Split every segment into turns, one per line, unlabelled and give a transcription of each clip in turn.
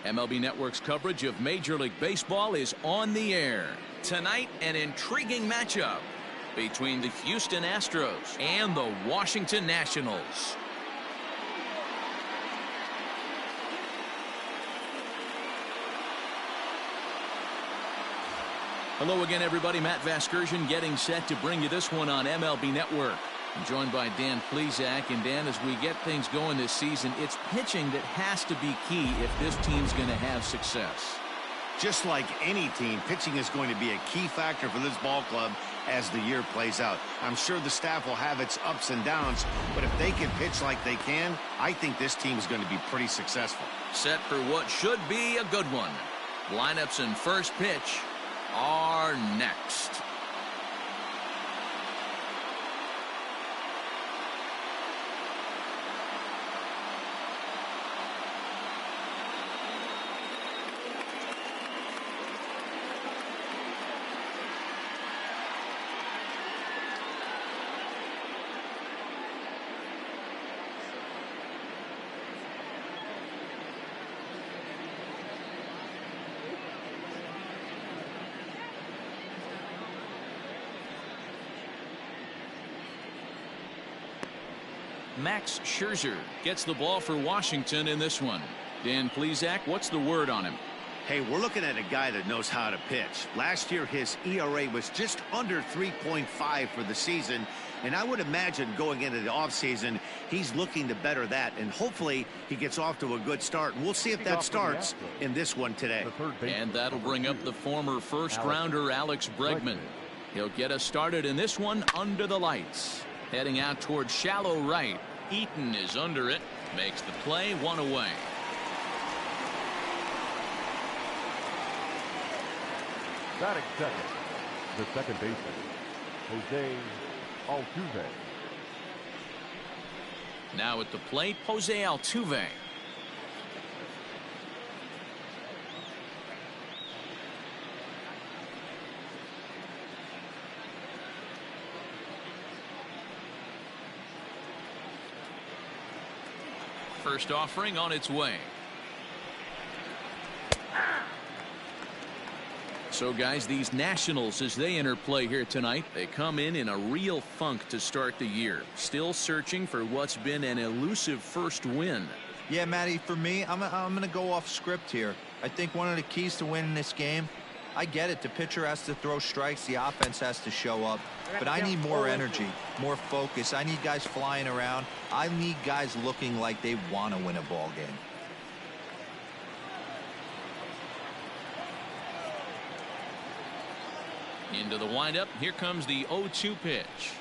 MLB Network's coverage of Major League Baseball is on the air. Tonight, an intriguing matchup between the Houston Astros and the Washington Nationals. Hello again, everybody. Matt Vasgersian getting set to bring you this one on MLB Network. I'm joined by Dan Plesac. And Dan, as we get things going this season, it's pitching that has to be key if this team's going to have success.
Just like any team, pitching is going to be a key factor for this ball club as the year plays out. I'm sure the staff will have its ups and downs, but if they can pitch like they can, I think this team is going to be pretty successful.
Set for what should be a good one. Lineups and first pitch are next. Max Scherzer gets the ball for Washington in this one. Dan Plesac, what's the word on him?
Hey, we're looking at a guy that knows how to pitch. Last year, his ERA was just under 3.5 for the season, and I would imagine going into the offseason, he's looking to better that, and hopefully he gets off to a good start. And we'll see if that starts in this one today.
And that'll bring up the former first-rounder Alex Bregman. He'll get us started in this one under the lights. Heading out towards shallow right. Eaton is under it. Makes the play, one away.
Batting second, the second baseman, Jose Altuve.
Now at the plate, Jose Altuve. First offering on its way. So guys, these Nationals, as they enter play here tonight, they come in a real funk to start the year. Still searching for what's been an elusive first win.
Yeah, Matty, for me, I'm going to go off script here. I think one of the keys to winning this game, I get it, the pitcher has to throw strikes, the offense has to show up, but I need more energy, more focus. I need guys flying around. I need guys looking like they want to win a ball game.
Into the windup. Here comes the 0-2 pitch.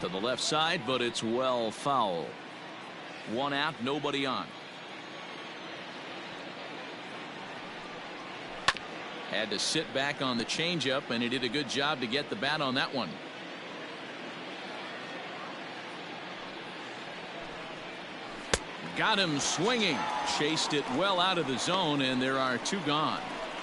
To the left side, but it's well foul. One out, nobody on. Had to sit back on the changeup, and he did a good job to get the bat on that one. Got him swinging. Chased it well out of the zone, and there are two gone.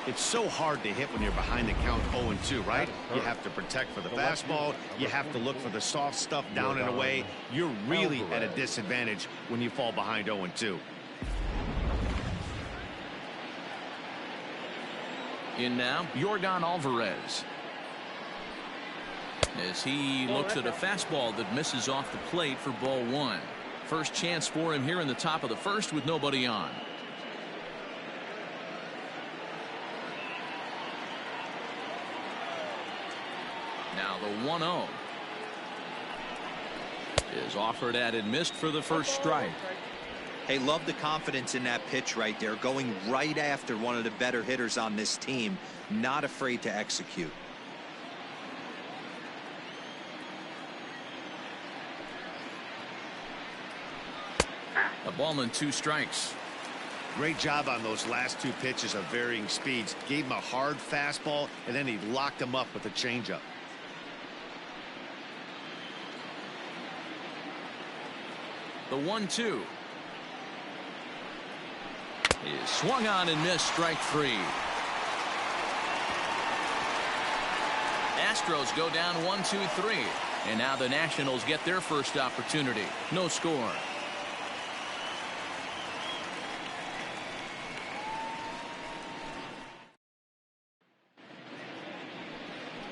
It's so hard to hit when you're behind the count 0-2, right? You have to protect for the fastball. You have to look for the soft stuff down and away. You're really at a disadvantage when you fall behind 0-2.
In now, Yordan Alvarez. As he looks at a fastball that misses off the plate for ball one. First chance for him here in the top of the first with nobody on. Now the 1-0 is offered at and missed for the first strike.
Hey, love the confidence in that pitch right there, going right after one of the better hitters on this team, not afraid to execute.
A ball and two strikes.
Great job on those last two pitches of varying speeds. Gave him a hard fastball, and then he locked him up with a changeup.
The 1-2 is swung on and missed, strike three. Astros go down 1-2-3, and now the Nationals get their first opportunity. No score.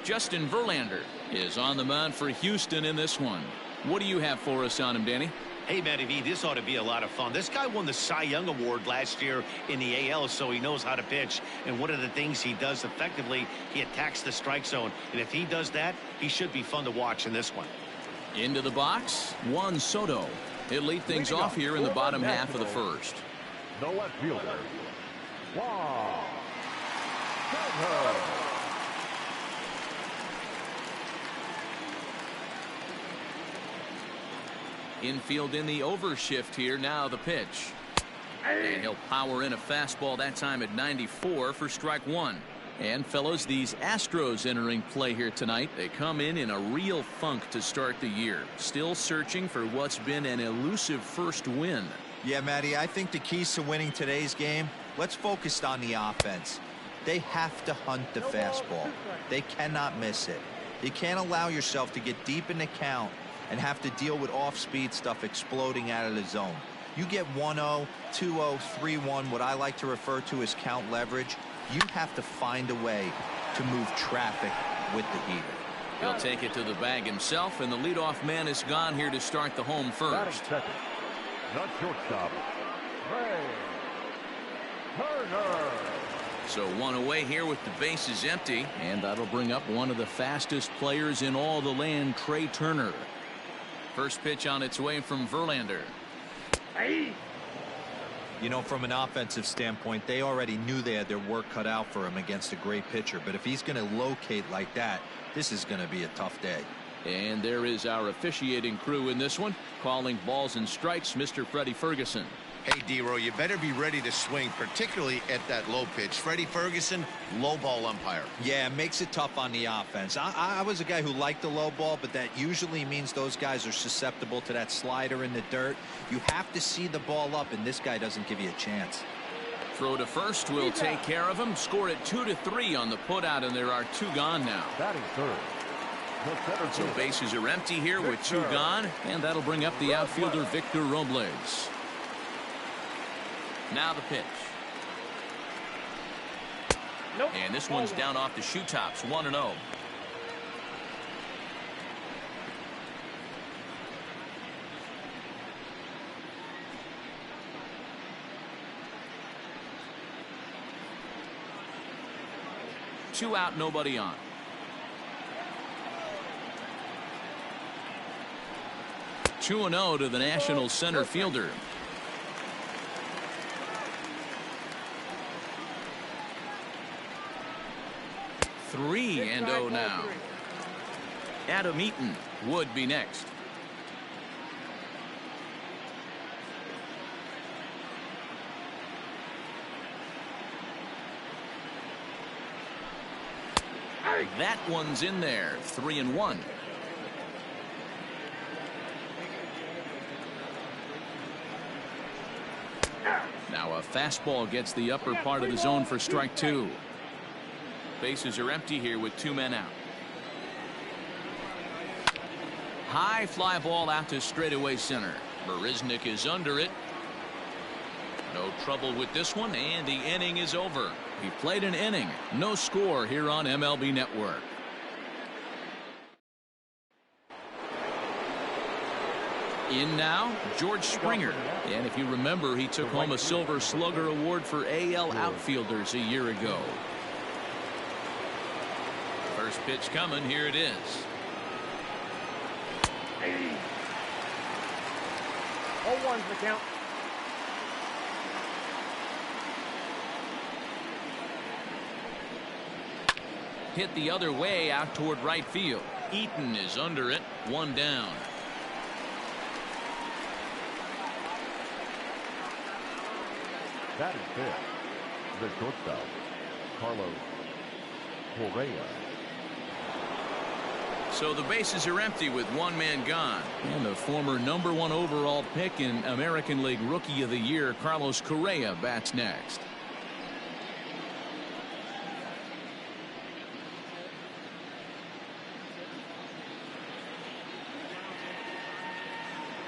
Justin Verlander is on the mound for Houston in this one. What do you have for us on him, Danny?
Hey, Matty V, this ought to be a lot of fun. This guy won the Cy Young Award last year in the AL, so he knows how to pitch. And one of the things he does effectively, he attacks the strike zone. And if he does that, he should be fun to watch in this one.
Into the box, Juan Soto. He'll lead things off here in the bottom half of the first.
The left fielder, Juan Soto.
Infield in the overshift here. Now the pitch. And he'll power in a fastball that time at 94 for strike one. And fellows, these Astros entering play here tonight. They come in a real funk to start the year. Still searching for what's been an elusive first win.
Yeah, Matty, I think the keys to winning today's game, let's focus on the offense. They have to hunt the fastball. They cannot miss it. You can't allow yourself to get deep in the count and have to deal with off-speed stuff exploding out of the zone. You get 1-0, 2-0, 3-1, what I like to refer to as count leverage. You have to find a way to move traffic with the heater.
He'll take it to the bag himself, and the leadoff man is gone here to start the home first.
Second, the shortstop, Ray Turner.
So one away here with the bases empty, and that'll bring up one of the fastest players in all the land, Trey Turner. First pitch on its way from Verlander.
You know, from an offensive standpoint, they already knew they had their work cut out for him against a great pitcher. But if he's going to locate like that, this is going to be a tough day.
And there is our officiating crew in this one, calling balls and strikes, Mr. Freddie Ferguson.
Hey, D-Row, you better be ready to swing, particularly at that low pitch. Freddie Ferguson, low ball umpire.
Yeah, it makes it tough on the offense. I was a guy who liked the low ball, but that usually means those guys are susceptible to that slider in the dirt. You have to see the ball up, and this guy doesn't give you a chance.
Throw to first will take care of him. Score it 2-3 on the putout, and there are two gone now.
Batting third, the center
So
fielder,
bases are empty here with two gone, and that'll bring up the outfielder Victor Robles. Now the pitch. Nope. And this one's down off the shoe tops, 1-0. Two out, nobody on. Two and 0 to the National center fielder. Three and 0 now. Adam Eaton would be next. That one's in there. 3-1. Now a fastball gets the upper part of the zone for strike two. Bases are empty here with two men out. High fly ball out to straightaway center. Marisnick is under it. No trouble with this one, and the inning is over. He played an inning. No score here on MLB Network. In now, George Springer. And if you remember, he took home a Silver Slugger Award for AL outfielders a year ago. First pitch coming. Here it is.
0-1's the count.
Hit the other way out toward right field. Eaton is under it. One down.
batting fifth, the shortstop, Carlos Correa.
So the bases are empty with one man gone. And the former #1 overall pick in American League Rookie of the Year, Carlos Correa, bats next.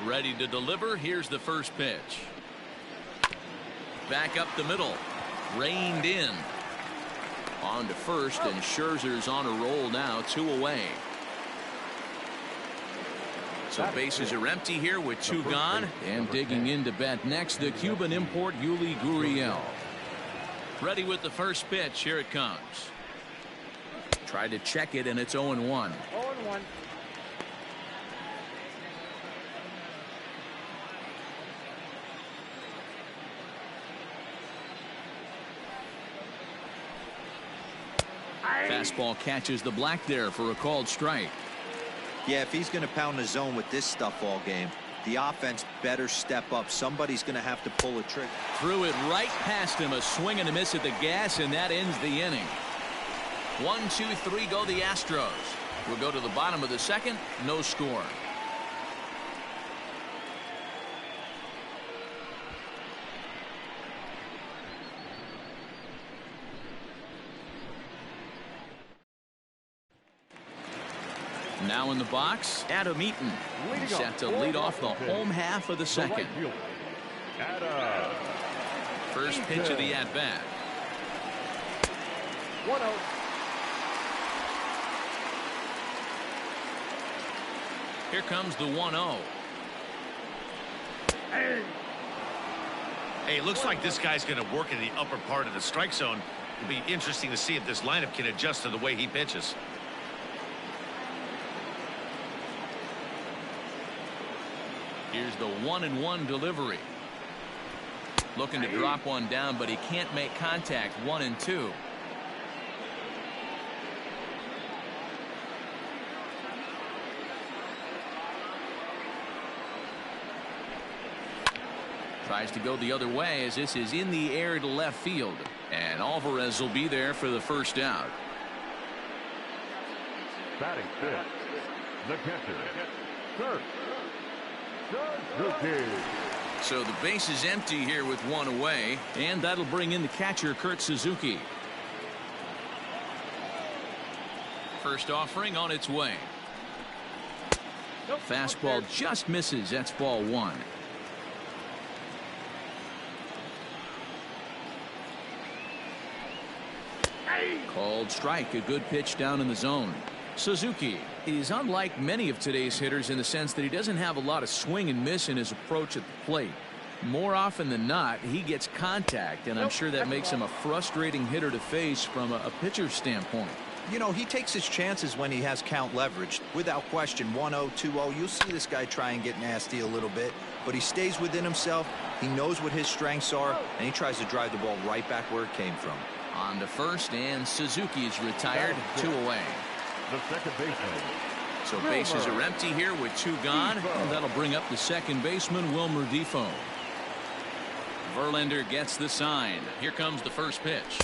Ready to deliver. Here's the first pitch. Back up the middle. Reined in. On to first, and Scherzer's on a roll now, 2 away. So bases are empty here with 2 gone. And digging in to bat next, the Cuban import Yuli Gurriel. Ready with the first pitch. Here it comes. Tried to check it, and it's 0-1.
0-1.
Fastball catches the black there for a called strike.
Yeah, if he's going to pound the zone with this stuff all game, the offense better step up. Somebody's going to have to pull a trick.
Threw it right past him. A swing and a miss at the gas, and that ends the inning. 1, 2, 3 go the Astros. We'll go to the bottom of the second. No score. Now in the box, Adam Eaton. Set to lead off the home half of the second. First pitch of the at-bat.
1-0.
Here comes the 1-0.
Hey, it looks like this guy's going to work in the upper part of the strike zone. It'll be interesting to see if this lineup can adjust to the way he pitches.
Here's the 1-1 delivery. Looking to drop one down, but he can't make contact. 1-2. Tries to go the other way as this is in the air to left field. And Alvarez will be there for the first out.
Batting fifth, the catcher, Kurt Suzuki.
So the base is empty here with 1 away, and that'll bring in the catcher, Kurt Suzuki. First offering on its way. Fastball just misses. That's ball 1. Called strike. A good pitch down in the zone. Suzuki is unlike many of today's hitters in the sense that he doesn't have a lot of swing and miss in his approach at the plate. More often than not, he gets contact, and I'm sure that makes him a frustrating hitter to face from a pitcher's standpoint.
You know, he takes his chances when he has count leverage. Without question, 1-0, 2-0, you'll see this guy try and get nasty a little bit, but he stays within himself. He knows what his strengths are, and he tries to drive the ball right back where it came from.
On to first, and Suzuki is retired. 2 away.
The second baseman.
So bases are empty here with 2 gone, and that'll bring up the second baseman, Wilmer Defoe. Verlander gets the sign. Here comes the first pitch.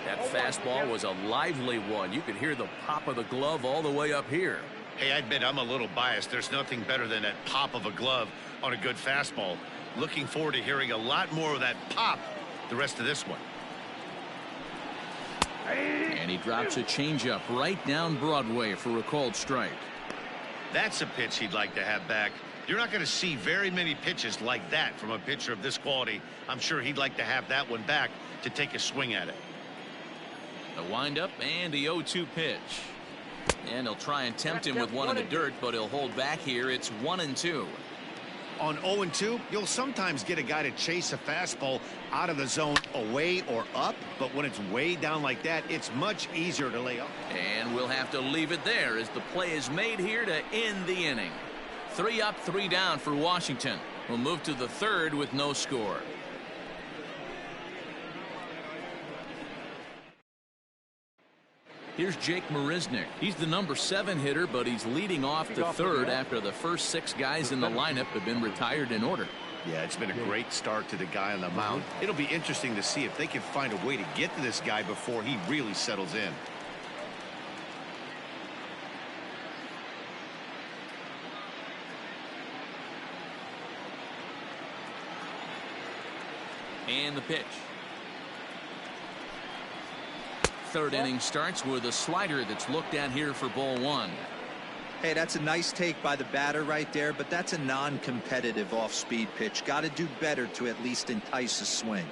That fastball was a lively one. You could hear the pop of the glove all the way up here.
Hey, I admit I'm a little biased. There's nothing better than that pop of a glove on a good fastball. Looking forward to hearing a lot more of that pop the rest of this one.
And he drops a changeup right down Broadway for a called strike.
That's a pitch he'd like to have back. You're not going to see very many pitches like that from a pitcher of this quality. I'm sure he'd like to have that one back to take a swing at it.
The windup and the 0-2 pitch. And he'll try and tempt him with one in the dirt, but he'll hold back here. It's 1-2.
On 0-2, you'll sometimes get a guy to chase a fastball out of the zone away or up, but when it's way down like that, it's much easier to lay off.
And we'll have to leave it there as the play is made here to end the inning. 3 up, 3 down for Washington. We'll move to the third with no score. Here's Jake Marisnick. He's the number 7 hitter, but he's leading off the third after the first 6 guys in the lineup have been retired in order.
Yeah, it's been a great start to the guy on the mound. It'll be interesting to see if they can find a way to get to this guy before he really settles in.
And the pitch. Third inning starts with a slider that's looked at here for ball 1.
Hey, that's a nice take by the batter right there, but that's a non-competitive off-speed pitch. Got to do better to at least entice a swing.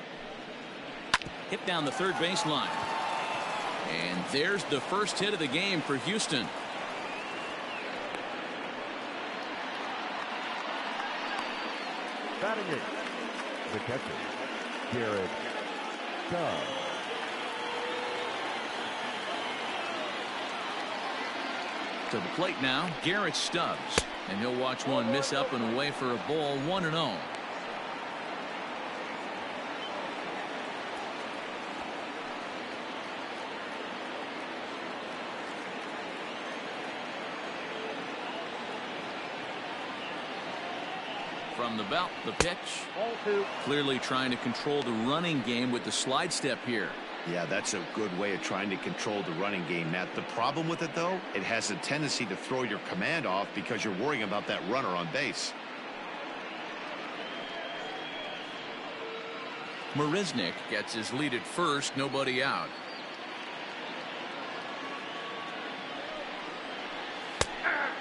hit down the third baseline. And there's the first hit of the game for Houston.
Batting it, the catcher, Garrett Stubbs.
To the plate now, Garrett Stubbs. And he'll watch one miss up and away for a ball, 1-0. From the belt, the pitch.
Ball 2.
Clearly trying to control the running game with the slide step here.
Yeah, that's a good way of trying to control the running game, Matt. The problem with it, though, it has a tendency to throw your command off because you're worrying about that runner on base.
Marisnick gets his lead at first, nobody out.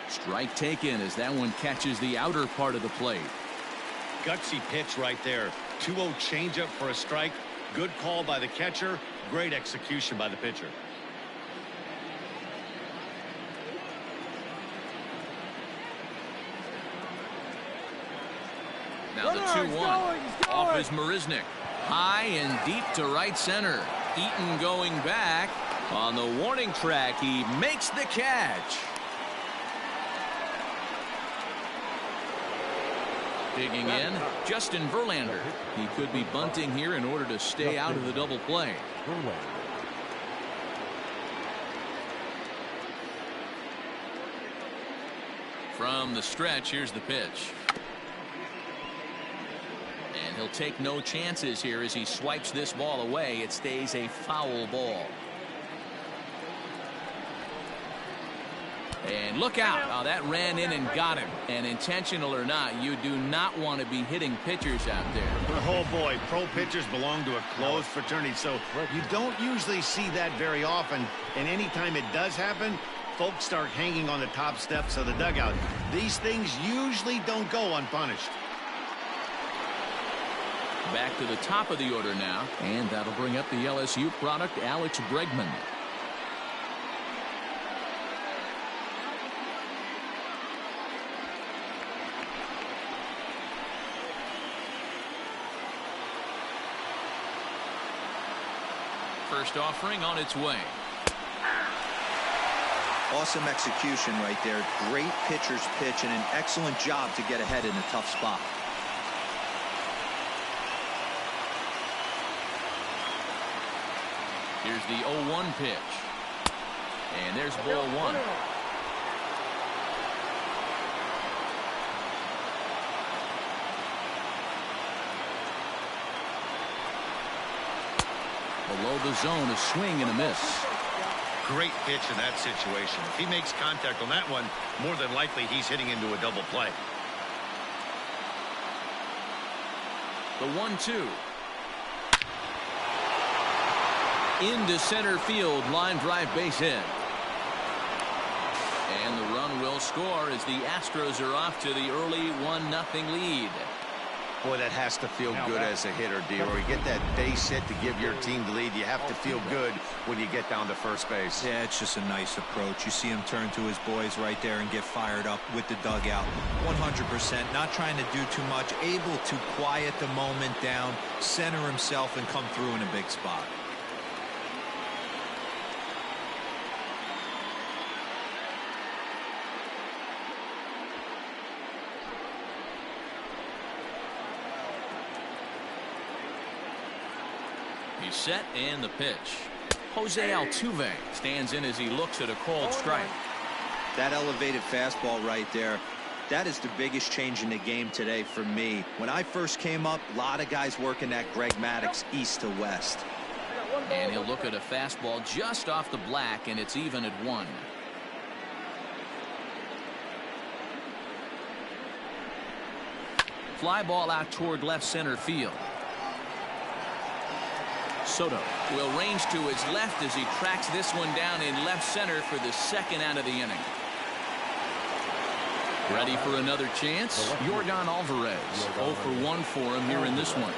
Strike taken as that one catches the outer part of the plate.
Gutsy pitch right there. 2-0 changeup for a strike. Good call by the catcher. Great execution by the pitcher.
Now the 2-1. Off is Marisnick. High and deep to right center. Eaton going back. On the warning track, he makes the catch. Digging in, Justin Verlander. He could be bunting here in order to stay out of the double play. From the stretch, here's the pitch. And he'll take no chances here as he swipes this ball away. It stays a foul ball. And look out. Oh, that ran in and got him. And intentional or not, you do not want to be hitting pitchers out there.
Oh, boy. Pro pitchers belong to a closed fraternity, so you don't usually see that very often. And anytime it does happen, folks start hanging on the top steps of the dugout. These things usually don't go unpunished.
Back to the top of the order now. And that'll bring up the LSU product, Alex Bregman. First offering on its way.
Awesome execution right there. Great pitcher's pitch and an excellent job to get ahead in a tough spot.
Here's the 0-1 pitch. And there's ball 1. Below the zone, a swing and a miss.
Great pitch in that situation. If he makes contact on that one, more than likely he's hitting into a double play.
The 1-2. Into center field, line drive base hit. And the run will score as the Astros are off to the early 1-0 lead.
Boy, that has to feel good as a hitter, D. Or you get that base hit to give your team the lead. You have to feel good when you get down to first base.
Yeah, it's just a nice approach. You see him turn to his boys right there and get fired up with the dugout. 100%, not trying to do too much, able to quiet the moment down, center himself, and come through in a big spot.
He's set and the pitch. Jose Altuve stands in as he looks at a called strike.
That elevated fastball right there, that is the biggest change in the game today for me. When I first came up, a lot of guys working that Greg Maddux east to west.
And he'll look at a fastball just off the black, and it's even at 1. Fly ball out toward left center field. Soto will range to his left as he tracks this one down in left center for the second out of the inning. Ready for another chance? Yordan Alvarez. 0 for 1 for him here in this one.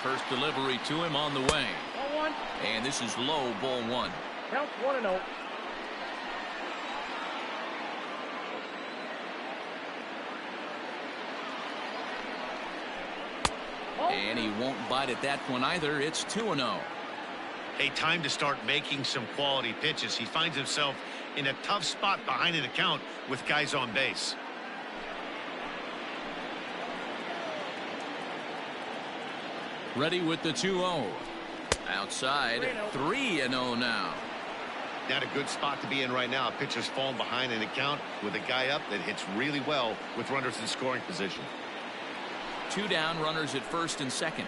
First delivery to him on the way.
Ball 1.
And this is low, ball 1.
Count 1-0.
And he won't bite at that one either. It's 2-0.
Hey, time to start making some quality pitches. He finds himself in a tough spot behind an account with guys on base.
Ready with the 2-0. Outside, 3-0 now.
Not a good spot to be in right now. A pitcher's falling behind an account with a guy up that hits really well with runners in scoring position.
2 down, runners at first and second.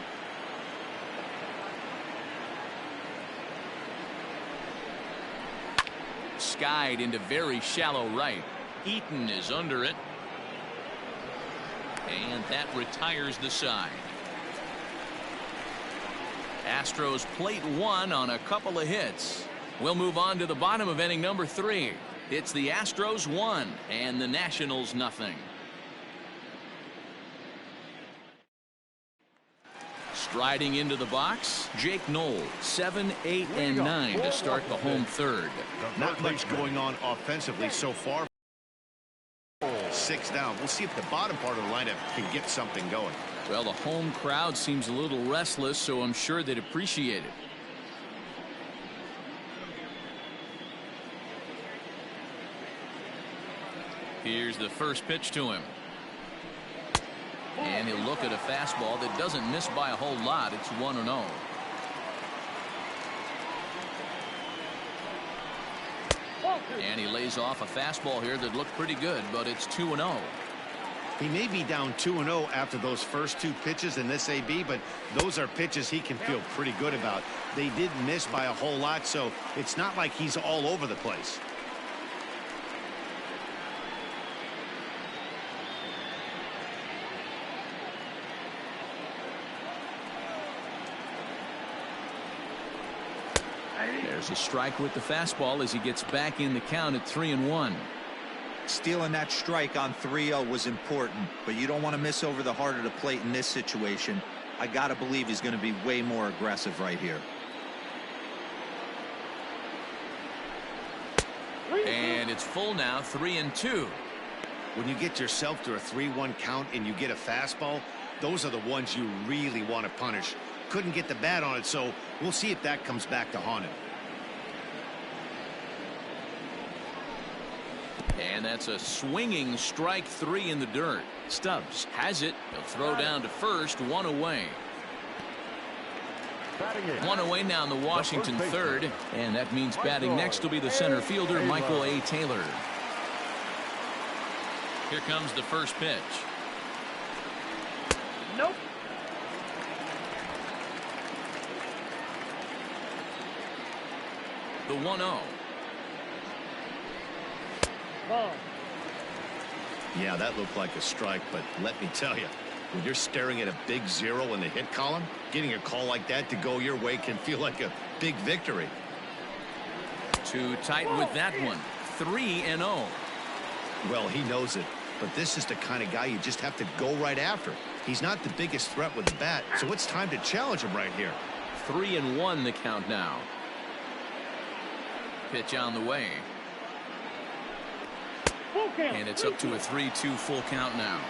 Skied into very shallow right. Eaton is under it. And that retires the side. Astros plate 1 on a couple of hits. We'll move on to the bottom of inning number 3. It's the Astros 1 and the Nationals nothing. Striding into the box, Jake Knoll, 7, 8, and 9 to start the home third.
Not much going on offensively so far. 6 down. We'll see if the bottom part of the lineup can get something going.
Well, the home crowd seems a little restless, so I'm sure they'd appreciate it. Here's the first pitch to him. And he'll look at a fastball that doesn't miss by a whole lot. It's 1-0. And he lays off a fastball here that looked pretty good, but it's 2-0.
He may be down 2-0 after those first 2 pitches in this AB, but those are pitches he can feel pretty good about. They did miss by a whole lot, so it's not like he's all over the place.
There's a strike with the fastball as he gets back in the count at 3-1.
Stealing that strike on 3-0 was important, but you don't want to miss over the heart of the plate in this situation. I got to believe he's going to be way more aggressive right here.
And it's full now, 3-2.
When you get yourself to a 3-1 count and you get a fastball, those are the ones you really want to punish. Couldn't get the bat on it, so we'll see if that comes back to haunt him.
And that's a swinging strike 3 in the dirt. Stubbs has it. He'll throw down to first, 1 away. 1 away now in the Washington third. And that means batting next will be the center fielder, Michael A. Taylor. Here comes the first pitch.
Nope.
The 1-0.
Yeah, that looked like a strike, but let me tell you, when you're staring at a big 0 in the hit column, getting a call like that to go your way can feel like a big victory.
Too tight with that one. 3-0.
Well, he knows it, but this is the kind of guy you just have to go right after. He's not the biggest threat with the bat, so it's time to challenge him right here.
3-1 the count now. Pitch on the way. And it's up to a 3-2 full count now.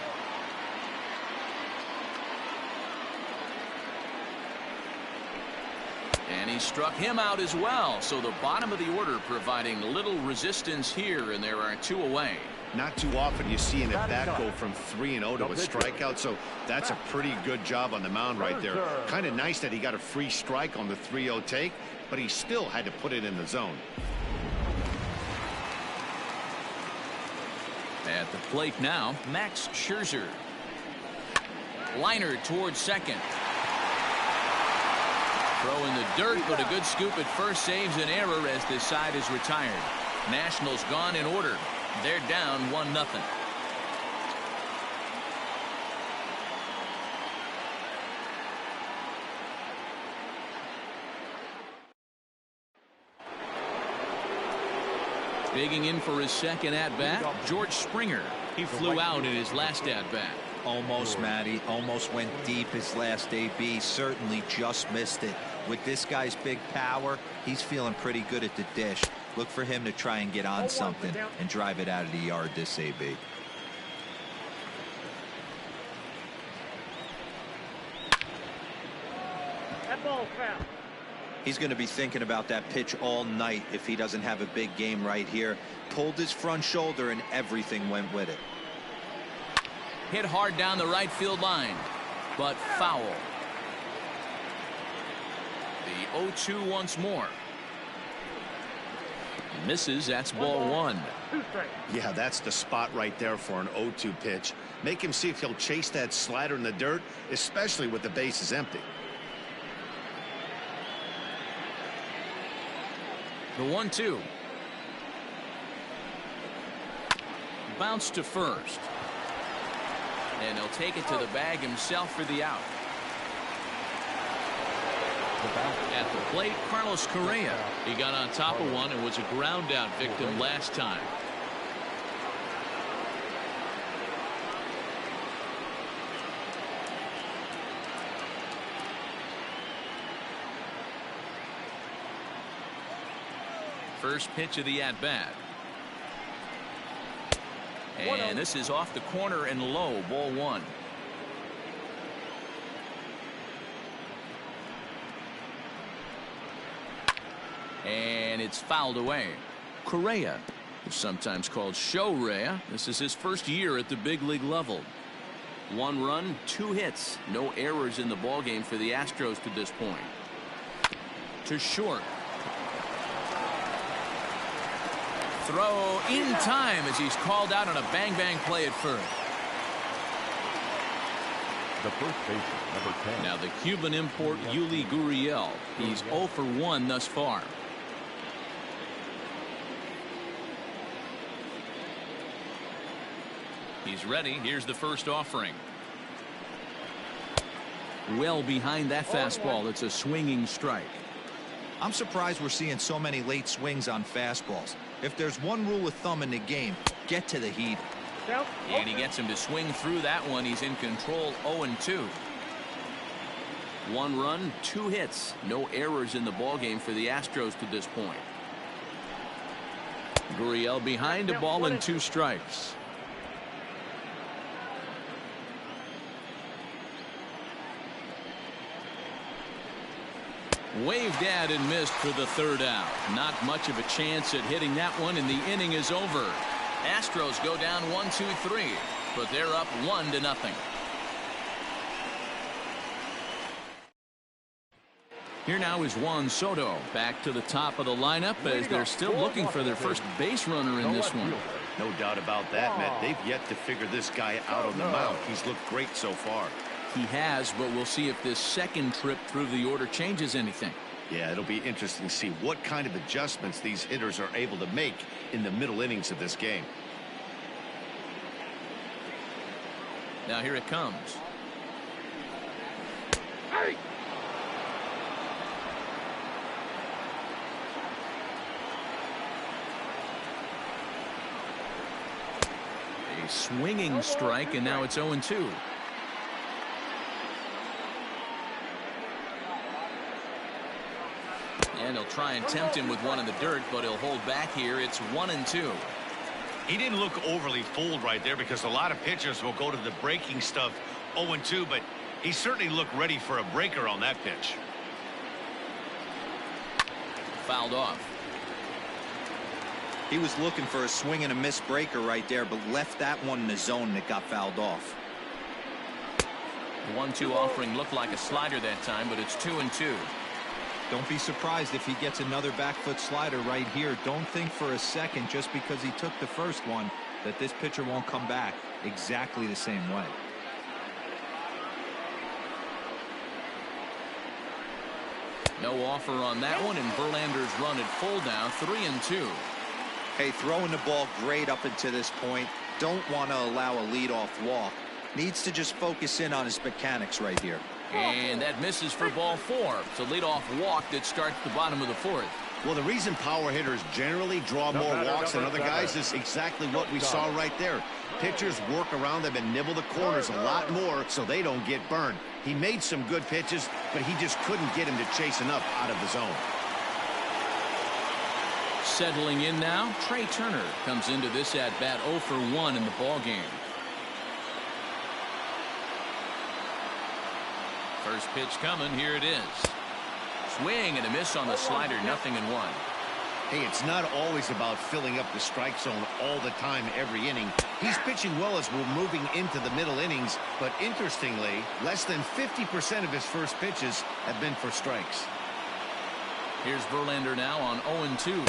And he struck him out as well. So the bottom of the order providing little resistance here, and there are 2 away.
Not too often you see an at-bat go from 3-0 to a strikeout, so that's a pretty good job on the mound right there. Kind of nice that he got a free strike on the 3-0 take, but he still had to put it in the zone.
At the plate now, Max Scherzer. Liner towards second. Throw in the dirt, but a good scoop at first saves an error as this side is retired. Nationals gone in order. They're down 1-0. Digging in for his second at-bat, George Springer. He flew out in his last at-bat.
Almost, Matty. Almost went deep his last AB. Certainly just missed it. With this guy's big power, he's feeling pretty good at the dish. Look for him to try and get on something and drive it out of the yard this AB.
That ball's foul.
He's going to be thinking about that pitch all night if he doesn't have a big game right here. Pulled his front shoulder and everything went with it.
Hit hard down the right field line, but foul. The 0-2 once more. Misses. That's ball one.
Yeah, that's the spot right there for an 0-2 pitch. Make him see if he'll chase that slider in the dirt, especially with the bases empty.
The 1-2. Bounce to first. And he'll take it to the bag himself for the out. At the plate, Carlos Correa. He got on top of one and was a ground out victim last time. First pitch of the at-bat. And this is off the corner and low, ball one. And it's fouled away. Correa, who's sometimes called Show-Rea. This is his first year at the big league level. 1 run, 2 hits. No errors in the ballgame for the Astros to this point. To short. Throw in time as he's called out on a bang-bang play at first.
The first baseman, number 10.
Now the Cuban import Yuli Gurriel. He's 0 for 1 thus far. He's ready. Here's the first offering. Well behind that fastball. It's a swinging strike.
I'm surprised we're seeing so many late swings on fastballs. If there's one rule of thumb in the game, get to the heat.
And he gets him to swing through that one. He's in control. 0-2. 1 run, 2 hits. No errors in the ballgame for the Astros to this point. Gurriel behind a ball and 2 strikes. Waved at and missed for the 3rd out. Not much of a chance at hitting that one, and the inning is over. Astros go down 1-2-3, but they're up 1-0. Here now is Juan Soto back to the top of the lineup as they're still looking for their first base runner in this one.
No doubt about that, Matt. They've yet to figure this guy out on the mound. He's looked great so far.
He has, but we'll see if this second trip through the order changes anything.
Yeah, it'll be interesting to see what kind of adjustments these hitters are able to make in the middle innings of this game.
Now here it comes.
Hey!
A swinging strike, and now it's 0-2. And he'll try and tempt him with one in the dirt, but he'll hold back here. It's 1-2.
He didn't look overly fooled right there because a lot of pitchers will go to the breaking stuff 0-2, but he certainly looked ready for a breaker on that pitch.
Fouled off.
He was looking for a swing and a miss breaker right there, but left that one in the zone that got fouled off.
The 1-2 offering looked like a slider that time, but it's 2-2.
Don't be surprised if he gets another back foot slider right here. Don't think for a second, just because he took the first one, that this pitcher won't come back exactly the same way.
No offer on that one, and Verlander's run at full now, 3-2.
Hey, throwing the ball great up until this point. Don't want to allow a leadoff walk. Needs to just focus in on his mechanics right here.
And that misses for ball 4. It's a leadoff walk that starts the bottom of the 4th.
Well, the reason power hitters generally draw more walks than other guys is exactly what we saw right there. Pitchers work around them and nibble the corners a lot more so they don't get burned. He made some good pitches, but he just couldn't get him to chase enough out of the zone.
Settling in now, Trey Turner comes into this at-bat 0 for 1 in the ballgame. First pitch coming, here it is. Swing and a miss on the slider, 0-1.
Hey, it's not always about filling up the strike zone all the time every inning. He's pitching well as we're moving into the middle innings, but interestingly, less than 50% of his first pitches have been for strikes.
Here's Verlander now on 0-2.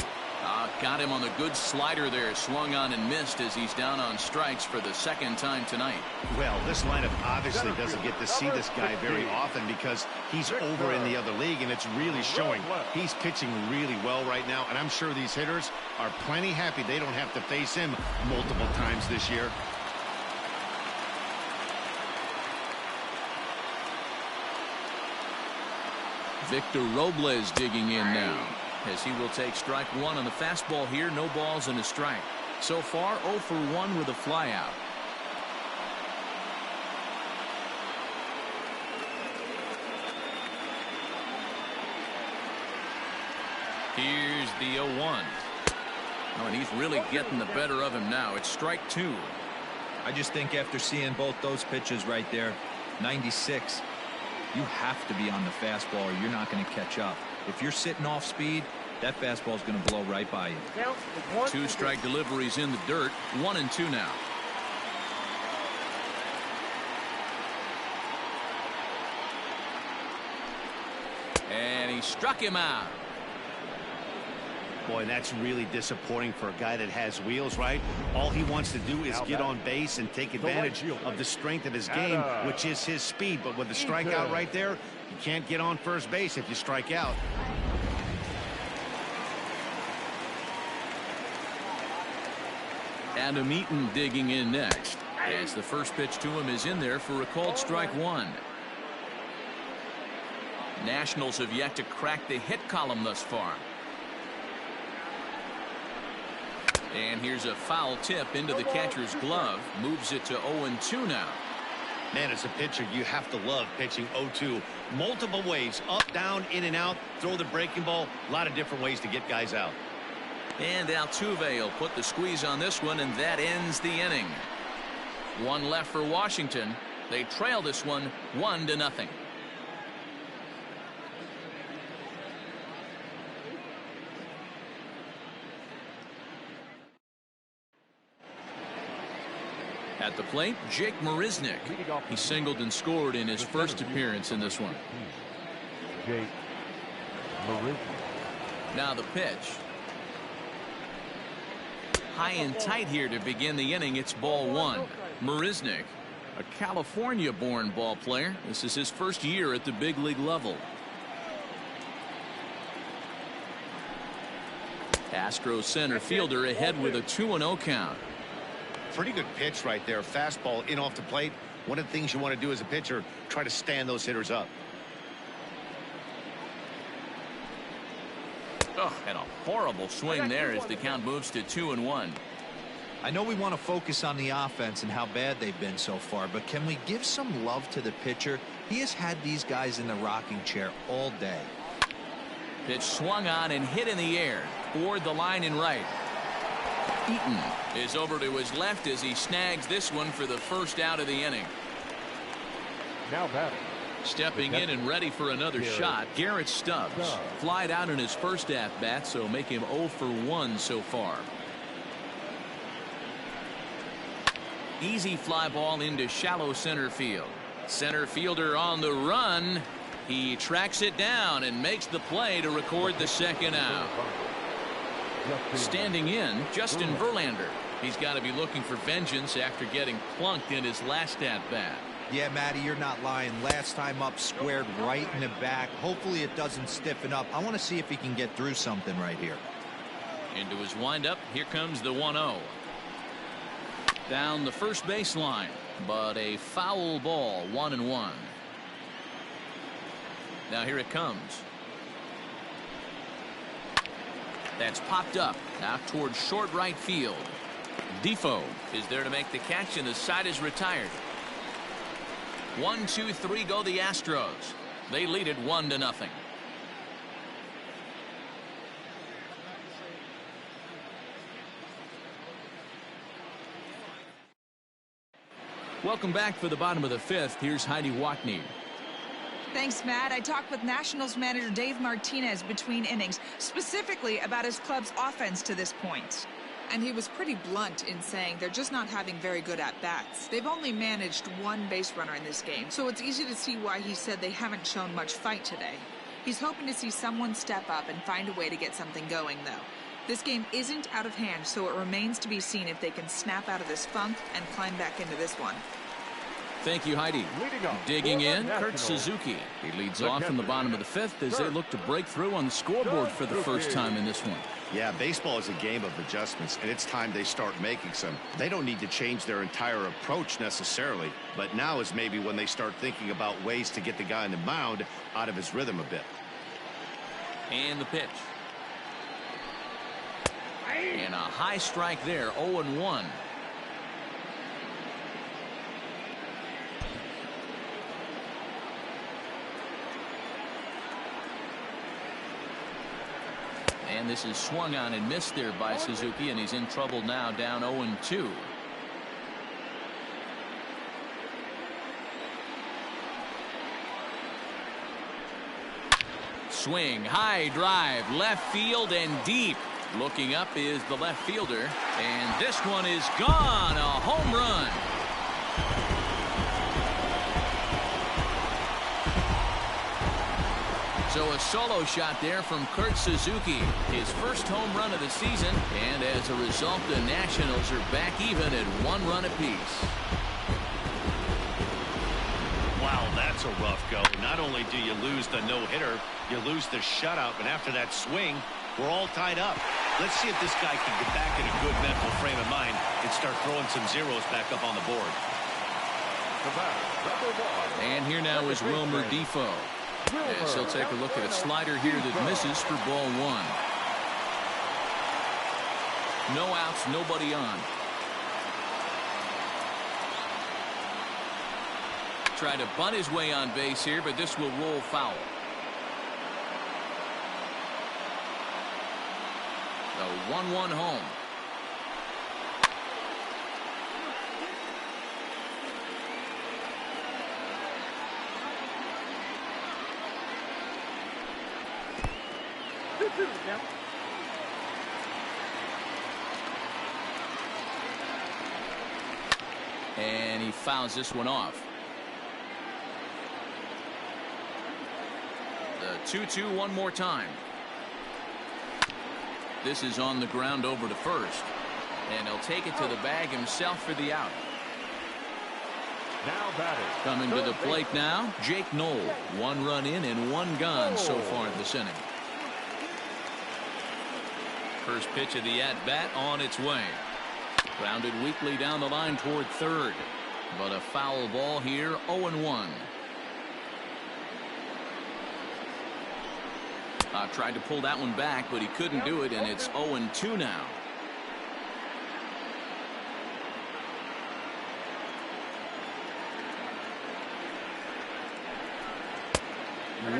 Got him on the good slider there, swung on and missed as he's down on strikes for the second time tonight.
Well, this lineup obviously doesn't get to see this guy very often because he's over in the other league, and it's really showing. He's pitching really well right now, and I'm sure these hitters are plenty happy they don't have to face him multiple times this year.
Victor Robles digging in now, as he will take strike 1 on the fastball here. No balls and a strike. So far 0 for 1 with a flyout. Here's the 0-1. Oh, and he's really getting the better of him now. It's strike 2.
I just think after seeing both those pitches right there, 96, you have to be on the fastball or you're not going to catch up. If you're sitting off speed, that fastball is going to blow right by you.
2 strike deliveries in the dirt. 1-2 now. And he struck him out.
Boy, that's really disappointing for a guy that has wheels, right? All he wants to do is get on base and take advantage of the strength of his game, which is his speed. But with the strikeout right there, you can't get on first base if you strike out.
Adam Eaton digging in next, as the first pitch to him is in there for a called strike 1. Nationals have yet to crack the hit column thus far. And here's a foul tip into the catcher's glove. Moves it to 0-2 now.
Man, as a pitcher, you have to love pitching 0-2. Multiple ways, up, down, in and out, throw the breaking ball. A lot of different ways to get guys out.
And Altuve will put the squeeze on this one, and that ends the inning. 1 left for Washington. They trail this one 1-0. At the plate, Jake Marisnick. He singled and scored in his first appearance in this one.
Jake Marisnick.
Now the pitch. High and tight here to begin the inning. It's ball 1. Marisnick, a California-born ball player. This is his first year at the big league level. Astros center fielder ahead with a 2-0 count.
Pretty good pitch right there. Fastball in off the plate. One of the things you want to do as a pitcher, try to stand those hitters up.
Oh, and a horrible swing there as the count moves to 2-1.
I know we want to focus on the offense and how bad they've been so far, but can we give some love to the pitcher? He has had these guys in the rocking chair all day.
Pitch swung on and hit in the air toward the line and right. Eaton is over to his left as he snags this one for the first out of the inning.
Now batting.
Stepping in and ready for another shot, Garrett Stubbs. Flied out in his first at-bat, so make him 0 for 1 so far. Easy fly ball into shallow center field. Center fielder on the run. He tracks it down and makes the play to record the second out. Standing in, Justin Verlander. He's got to be looking for vengeance after getting plunked in his last at-bat.
Yeah, Matty, you're not lying. Last time up, squared right in the back. Hopefully it doesn't stiffen up. I want to see if he can get through something right here.
Into his windup, here comes the 1-0. Down the first baseline, but a foul ball, 1-1. Now here it comes. That's popped up out towards short right field. Defoe is there to make the catch, and the side is retired. 1, 2, 3 go the Astros. They lead it 1-0. Welcome back for the bottom of the 5th. Here's Heidi Watney.
Thanks, Matt. I talked with Nationals manager Dave Martinez between innings, specifically about his club's offense to this point.
And he was pretty blunt in saying they're just not having very good at-bats. They've only managed one base runner in this game, so it's easy to see why he said they haven't shown much fight today. He's hoping to see someone step up and find a way to get something going, though. This game isn't out of hand, so it remains to be seen if they can snap out of this funk and climb back into this one.
Thank you, Heidi. Digging in, Kurt Suzuki. He leads off in the bottom of the 5th as they look to break through on the scoreboard for the first time in this one.
Yeah, baseball is a game of adjustments, and it's time they start making some. They don't need to change their entire approach necessarily, but now is maybe when they start thinking about ways to get the guy on the mound out of his rhythm a bit.
And the pitch. And a high strike there, 0-1. And this is swung on and missed there by Suzuki, and he's in trouble now, down 0-2. Swing, high drive, left field and deep. Looking up is the left fielder, and this one is gone. A home run. So a solo shot there from Kurt Suzuki, his first home run of the season, and as a result the Nationals are back even at 1 run apiece.
Wow, that's a rough go. Not only do you lose the no-hitter, you lose the shutout, but after that swing, we're all tied up. Let's see if this guy can get back in a good mental frame of mind and start throwing some zeros back up on the board.
And here now is Wilmer Defoe. Yes, he'll take a look at a slider here that misses for ball 1. No outs, nobody on. Try to bunt his way on base here, but this will roll foul. The 1-1 home. And he fouls this one off. The 2-2 one more time. This is on the ground over to first. And he'll take it to the bag himself for the out.
Now batting.
Coming to the plate now, Jake Knoll. 1 run in and 1 gone so far this inning. First pitch of the at-bat on its way. Grounded weakly down the line toward third. But a foul ball here, 0-1. Tried to pull that one back, but he couldn't do it, and it's 0-2 now.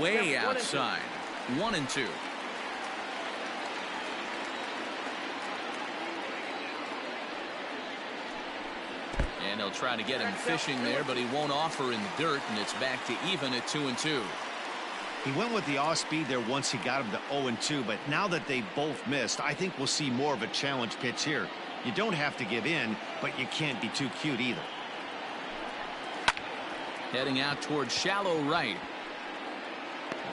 Way outside. 1-2. And they'll try to get him fishing there, but he won't offer in the dirt, and it's back to even at 2-2.
He went with the off speed there once he got him to 0-2, but now that they both missed, I think we'll see more of a challenge pitch here. You don't have to give in, but you can't be too cute either.
Heading out towards shallow right.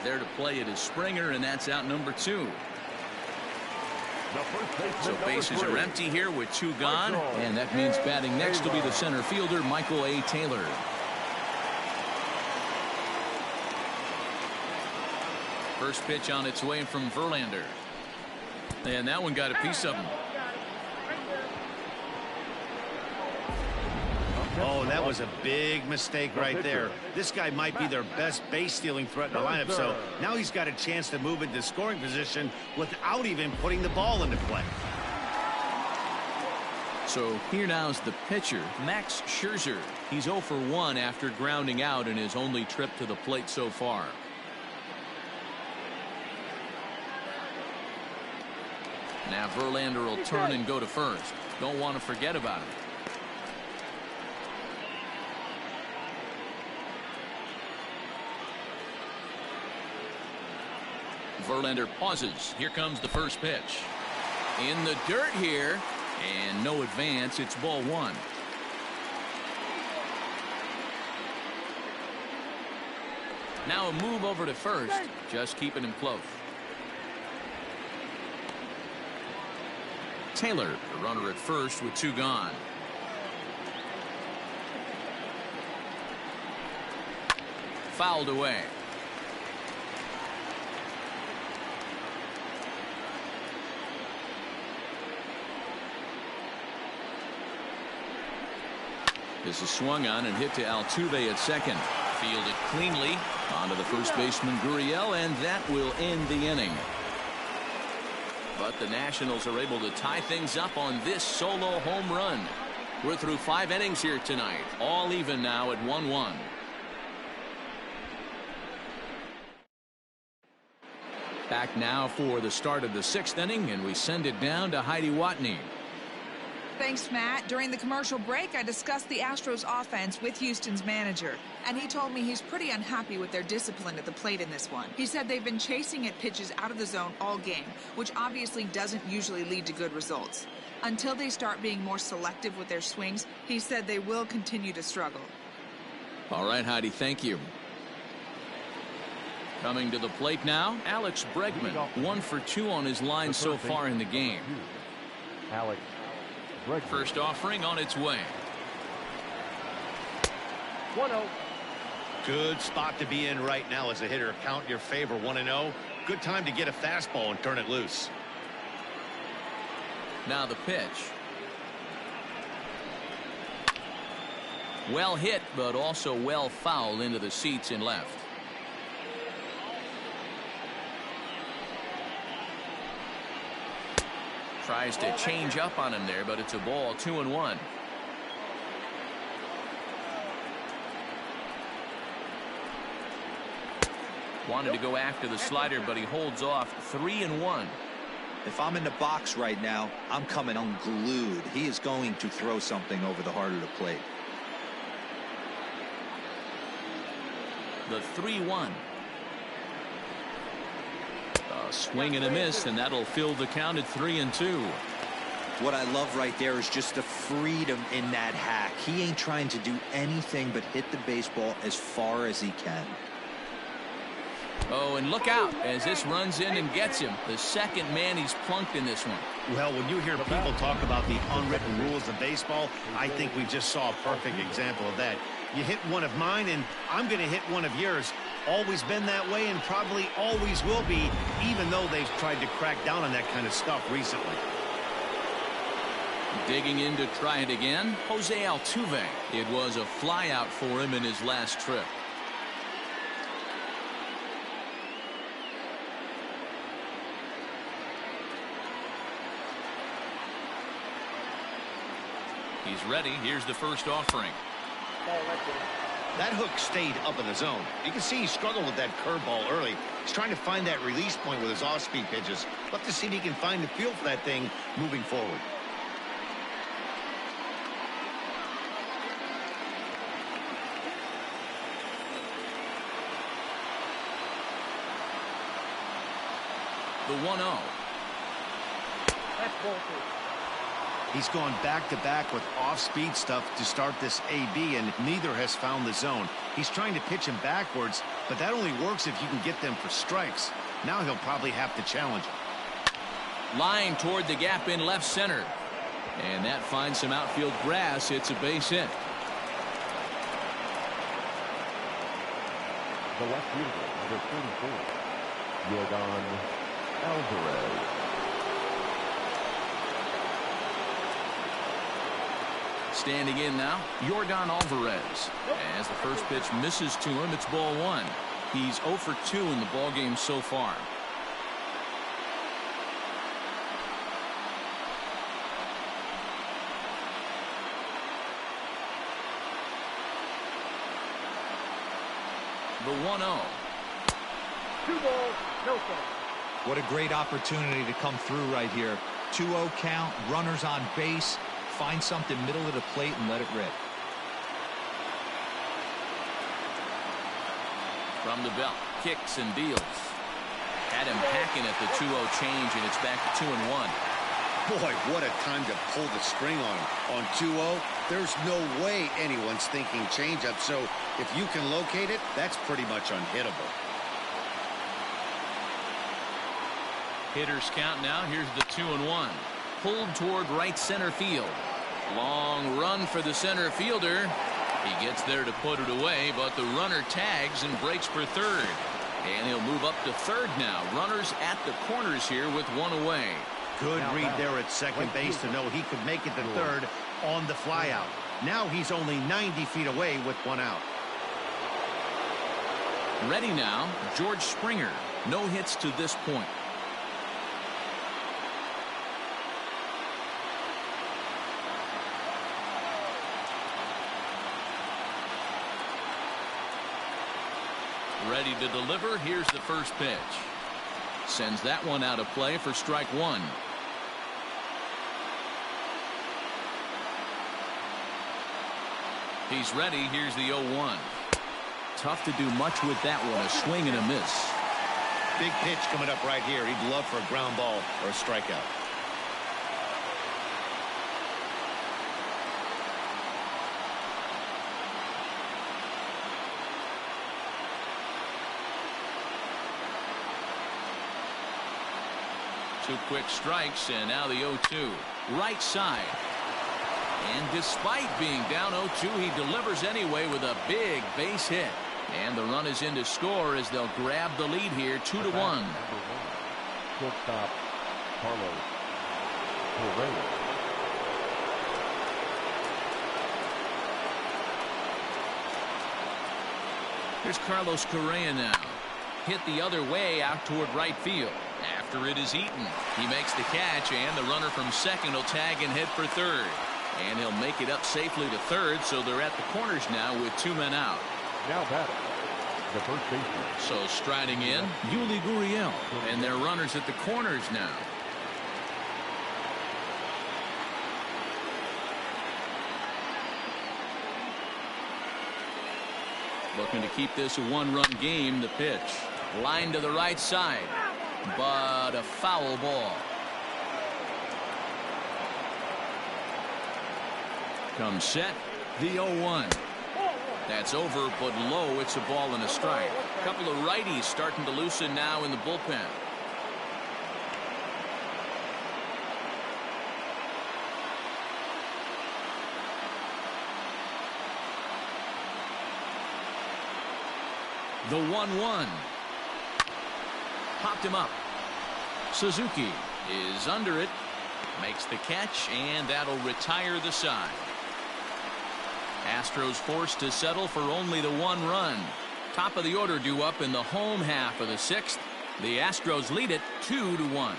There to play it is Springer, and that's out number 2. So bases are empty here with 2 gone, and that means batting next will be the center fielder, Michael A. Taylor. First pitch on its way from Verlander. And that one got a piece of him.
Oh, that was a big mistake right there. This guy might be their best base stealing threat in the lineup, so now he's got a chance to move into scoring position without even putting the ball into play.
So here now's the pitcher, Max Scherzer. He's 0 for 1 after grounding out in his only trip to the plate so far. Now Verlander will turn and go to first. Don't want to forget about him. Verlander pauses. Here comes the first pitch. In the dirt here. And no advance. It's ball 1. Now a move over to first. Just keeping him close. Taylor, the runner at first with 2 gone. Fouled away. This is swung on and hit to Altuve at second. Fielded cleanly onto the first baseman Gurriel, and that will end the inning. But the Nationals are able to tie things up on this solo home run. We're through 5 innings here tonight, all even now at 1-1. Back now for the start of the 6th inning, and we send it down to Heidi Watney.
Thanks, Matt. During the commercial break, I discussed the Astros offense with Houston's manager, and he told me he's pretty unhappy with their discipline at the plate in this one. He said they've been chasing at pitches out of the zone all game, which obviously doesn't usually lead to good results. Until they start being more selective with their swings, he said they will continue to struggle.
All right, Heidi, thank you. Coming to the plate now, Alex Bregman, 1 for 2 on his line so far in the game.
Alex.
First offering on its way.
1-0.
Good spot to be in right now as a hitter. Count your favor 1-0. Good time to get a fastball and turn it loose.
Now the pitch. Well hit, but also well fouled into the seats in left. Tries to change up on him there, but it's a ball. 2-1. Wanted to go after the slider, but he holds off. 3-1.
If I'm in the box right now, I'm coming unglued. He is going to throw something over the heart of the plate.
The 3-1. A swing and a miss, and that'll fill the count at 3-2.
What I love right there is just the freedom in that hack. He ain't trying to do anything but hit the baseball as far as he can.
Oh, and look out as this runs in and gets him. The second man he's plunked in this one.
Well, when you hear people talk about the unwritten rules of baseball, I think we just saw a perfect example of that. You hit one of mine, and I'm going to hit one of yours. Always been that way and probably always will be, even though they've tried to crack down on that kind of stuff recently.
Digging in to try it again, Jose Altuve. It was a flyout for him in his last trip. He's ready. Here's the first offering.
That hook stayed up in the zone. You can see he struggled with that curveball early. He's trying to find that release point with his off-speed pitches. Love to see if he can find the feel for that thing moving forward.
The 1-0.
That's ball 2.
He's gone back-to-back with off-speed stuff to start this AB, and neither has found the zone. He's trying to pitch him backwards, but that only works if you can get them for strikes. Now he'll probably have to challenge him.
Line toward the gap in left center. And that finds some outfield grass. It's a base hit.
The left fielder, number 44, Yordan Alvarez.
Standing in now, Yordan Alvarez. As the first pitch misses to him, it's ball one. He's 0 for 2 in the ball game so far. The 1-0.
2 balls, no strikes.
What a great opportunity to come through right here. 2-0 count, runners on base. Find something middle of the plate and let it rip.
From the belt, kicks and deals. Had him packing at the 2-0 change, and it's back to 2-1.
Boy, what a time to pull the string on him. On 2-0, there's no way anyone's thinking changeup. So if you can locate it, that's pretty much unhittable.
Hitters count now. Here's the 2-1. Pulled toward right center field. Long run for the center fielder. He gets there to put it away, but the runner tags and breaks for third. And he'll move up to third now. Runners at the corners here with one away.
Good read there at second base to know he could make it to third on the flyout. Now he's only 90 feet away with one out.
Ready now, George Springer. No hits to this point. Ready to deliver. Here's the first pitch. Sends that one out of play for strike one. He's ready. Here's the 0-1. Tough to do much with that one. A swing and a miss.
Big pitch coming up right here. He'd love for a ground ball or a strikeout.
Two quick strikes, and now the 0-2. Right side. And despite being down 0-2, he delivers anyway with a big base hit. And the run is in to score as they'll grab the lead here, 2-1.
Shortstop, Carlos Correa.
Here's Carlos Correa now. Hit the other way out toward right field. After it is eaten, he makes the catch, and the runner from second will tag and hit for third. And he'll make it up safely to third, so they're at the corners now with 2 men out.
Now batting, the first baseman.
So striding in, Yuli Gurriel, and their runners at the corners now. Looking to keep this a one-run game. The pitch. Line to the right side. But a foul ball. Comes set. The 0-1. That's over, but low. It's a ball and a strike. A couple of righties starting to loosen now in the bullpen. The 1-1. Popped him up. Suzuki is under it. Makes the catch, and that'll retire the side. Astros forced to settle for only the 1 run. Top of the order due up in the home half of the 6th. The Astros lead it 2-1.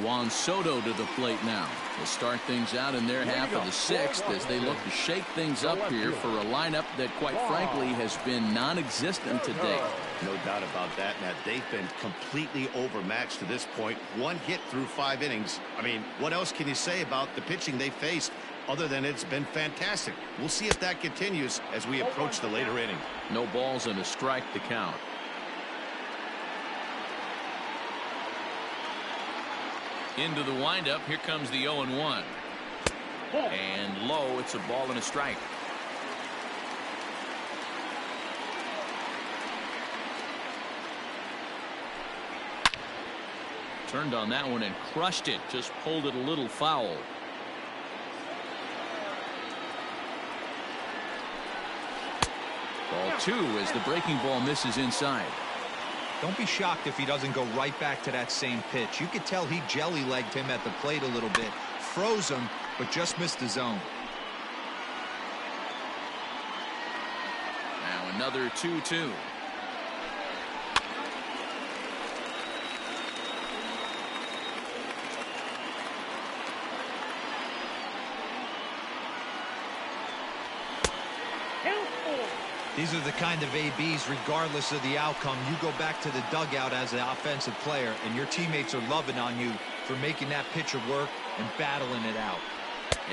Juan Soto to the plate now. They'll start things out in their half of the 6th as they look to shake things up here for a lineup that, quite frankly, has been non-existent today.
No doubt about that, Matt. They've been completely overmatched to this point. 1 hit through 5 innings. I mean, what else can you say about the pitching they faced other than it's been fantastic? We'll see if that continues as we approach the later inning.
No balls and a strike to count. Into the windup. Here comes the 0-1. And low. It's a ball and a strike. Turned on that one and crushed it. Just pulled it a little foul. Ball 2 as the breaking ball misses inside.
Don't be shocked if he doesn't go right back to that same pitch. You could tell he jelly-legged him at the plate a little bit, froze him, but just missed the zone.
Now another 2-2.
These are the kind of ABs, regardless of the outcome. You go back to the dugout as an offensive player, and your teammates are loving on you for making that pitcher work and battling it out.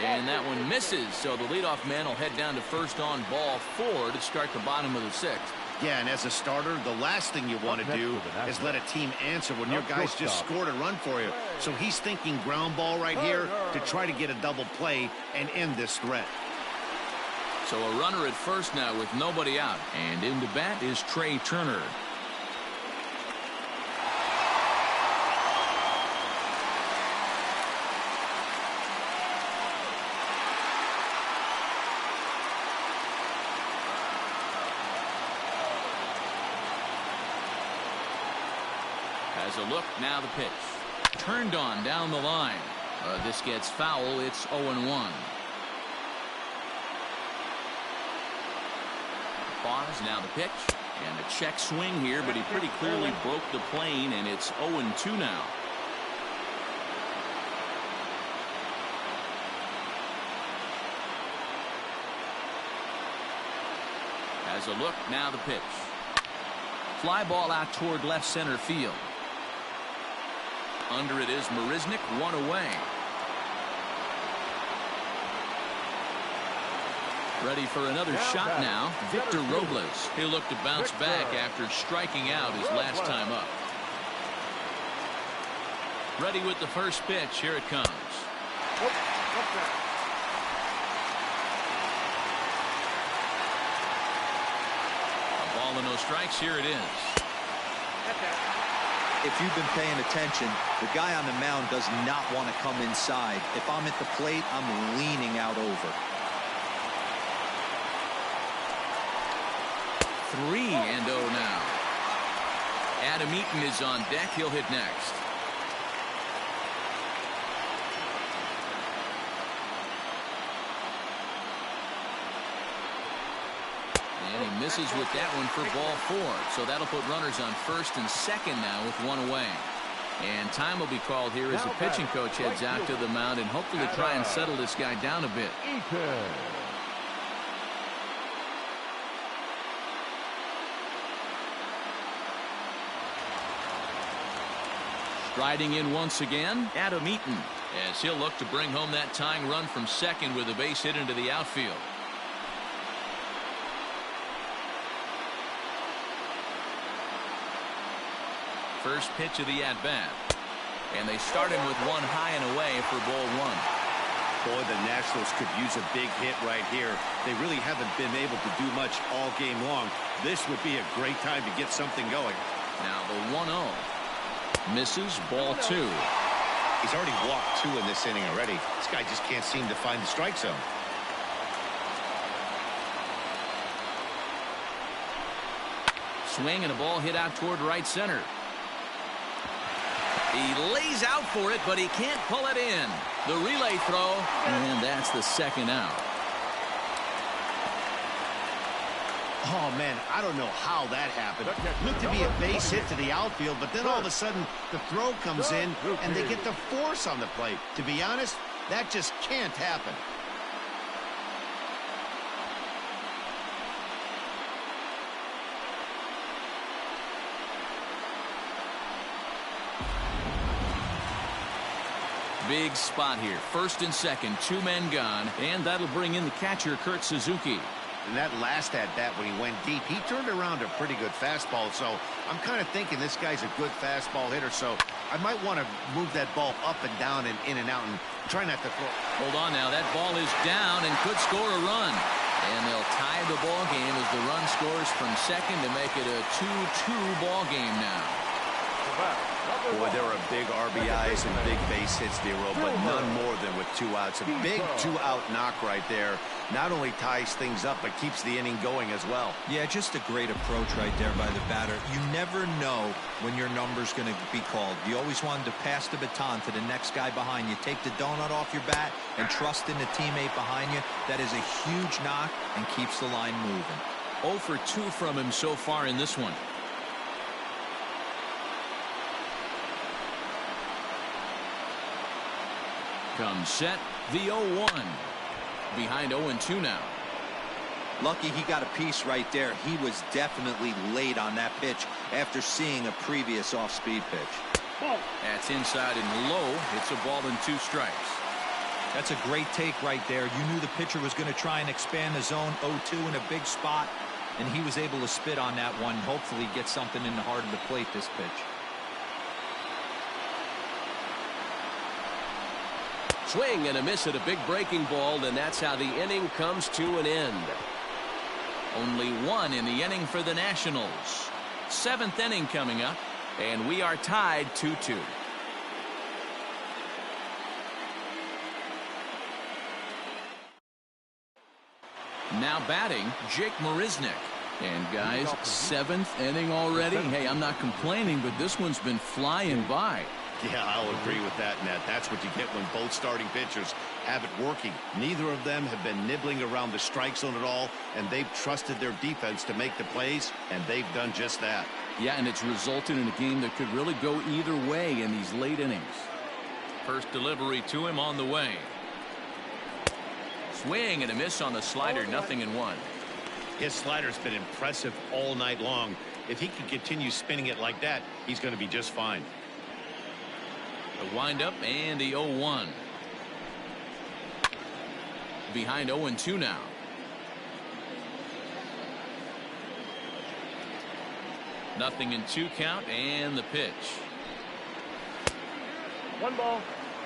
And that one misses, so the leadoff man will head down to first on ball 4 to start the bottom of the 6th.
Yeah, and as a starter, the last thing you want to do is let a team answer when your guys just scored a run for you. So he's thinking ground ball right here to try to get a double play and end this threat.
So a runner at first now with nobody out. And into bat is Trey Turner. Has a look, now the pitch. Turned on down the line. This gets foul, it's 0-1. Pause, now the pitch, and a check swing here, but he pretty clearly broke the plane, and it's 0-2 now. Has a look, now the pitch. Fly ball out toward left center field. Under it is Marisnik, 1 away. Ready for another shot now. Victor Robles. He'll look to bounce back after striking out his last time up. Ready with the first pitch. Here it comes. A ball and no strikes. Here it is.
If you've been paying attention, the guy on the mound does not want to come inside. If I'm at the plate, I'm leaning out over.
3-0 now. Adam Eaton is on deck. He'll hit next. And he misses with that one for ball 4. So that'll put runners on first and second now with 1 away. And time will be called here as the pitching coach heads out to the mound and hopefully try and settle this guy down a bit. Riding in once again, Adam Eaton, as he'll look to bring home that tying run from second with a base hit into the outfield. First pitch of the at-bat. And they start him with one high and away for ball 1.
Boy, the Nationals could use a big hit right here. They really haven't been able to do much all game long. This would be a great time to get something going.
Now the 1-0. Misses, ball 2.
He's already walked 2 in this inning already. This guy just can't seem to find the strike zone.
Swing and a ball hit out toward right center. He lays out for it, but he can't pull it in. The relay throw, and that's the second out.
Oh, man, I don't know how that happened. Looked to be a base hit to the outfield, but then all of a sudden the throw comes in and they get the force on the plate. To be honest, that just can't happen.
Big spot here. First and second, 2 men gone, and that'll bring in the catcher, Kurt Suzuki.
And that last at-bat when he went deep, he turned around a pretty good fastball. So I'm kind of thinking this guy's a good fastball hitter. So I might want to move that ball up and down and in and out and try not to throw.
Hold on now. That ball is down and could score a run. And they'll tie the ball game as the run scores from second to make it a 2-2 ball game now.
Boy, there are big RBIs and big base hits, D-Roll, but none more than with 2 outs. A big 2-out knock right there. Not only ties things up, but keeps the inning going as well.
Yeah, just a great approach right there by the batter. You never know when your number's going to be called. You always wanted to pass the baton to the next guy behind you. Take the donut off your bat and trust in the teammate behind you. That is a huge knock and keeps the line moving.
0 for 2 from him so far in this one. Comes set, the 0-1. Behind 0-2 now.
Lucky he got a piece right there. He was definitely late on that pitch after seeing a previous off-speed pitch.
That's inside and low. It's a ball and 2 strikes.
That's a great take right there. You knew the pitcher was going to try and expand the zone. 0-2 in a big spot, and he was able to spit on that one. Hopefully get something in the heart of the plate this pitch.
Swing and a miss at a big breaking ball, and that's how the inning comes to an end.
Only 1 in the inning for the Nationals. 7th inning coming up, and we are tied 2-2. Now batting, Jake Marisnick. And guys, 7th inning already. Hey, I'm not complaining, but this one's been flying by.
Yeah, I'll agree with that, Ned. That's what you get when both starting pitchers have it working. Neither of them have been nibbling around the strike zone at all, and they've trusted their defense to make the plays, and they've done just that.
Yeah, and it's resulted in a game that could really go either way in these late innings. First delivery to him on the way. Swing and a miss on the slider, 0-1.
His slider's been impressive all night long. If he can continue spinning it like that, he's going to be just fine.
The windup and the 0-1. Behind 0-2 now. Nothing in 2 count and the pitch.
1 ball,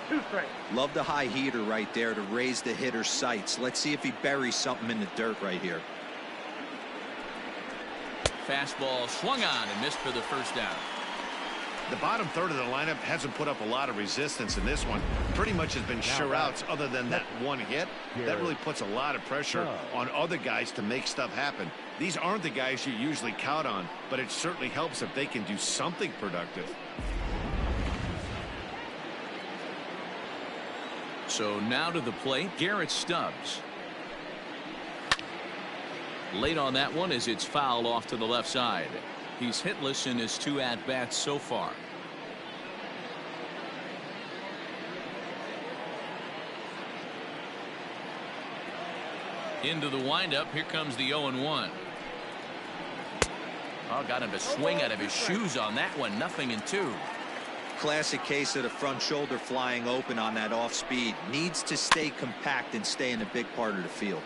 2 strikes.
Love the high heater right there to raise the hitter's sights. Let's see if he buries something in the dirt right here.
Fastball swung on and missed for the first down.
The bottom third of the lineup hasn't put up a lot of resistance in this one. Pretty much has been sure outs other than that one hit. That really puts a lot of pressure on other guys to make stuff happen. These aren't the guys you usually count on, but it certainly helps if they can do something productive.
So now to the plate, Garrett Stubbs. Late on that one as it's fouled off to the left side. He's hitless in his 2 at-bats so far. Into the windup. Here comes the 0-1. Oh, got him to swing out of his shoes on that one. 0-2.
Classic case of the front shoulder flying open on that off speed. Needs to stay compact and stay in a big part of the field.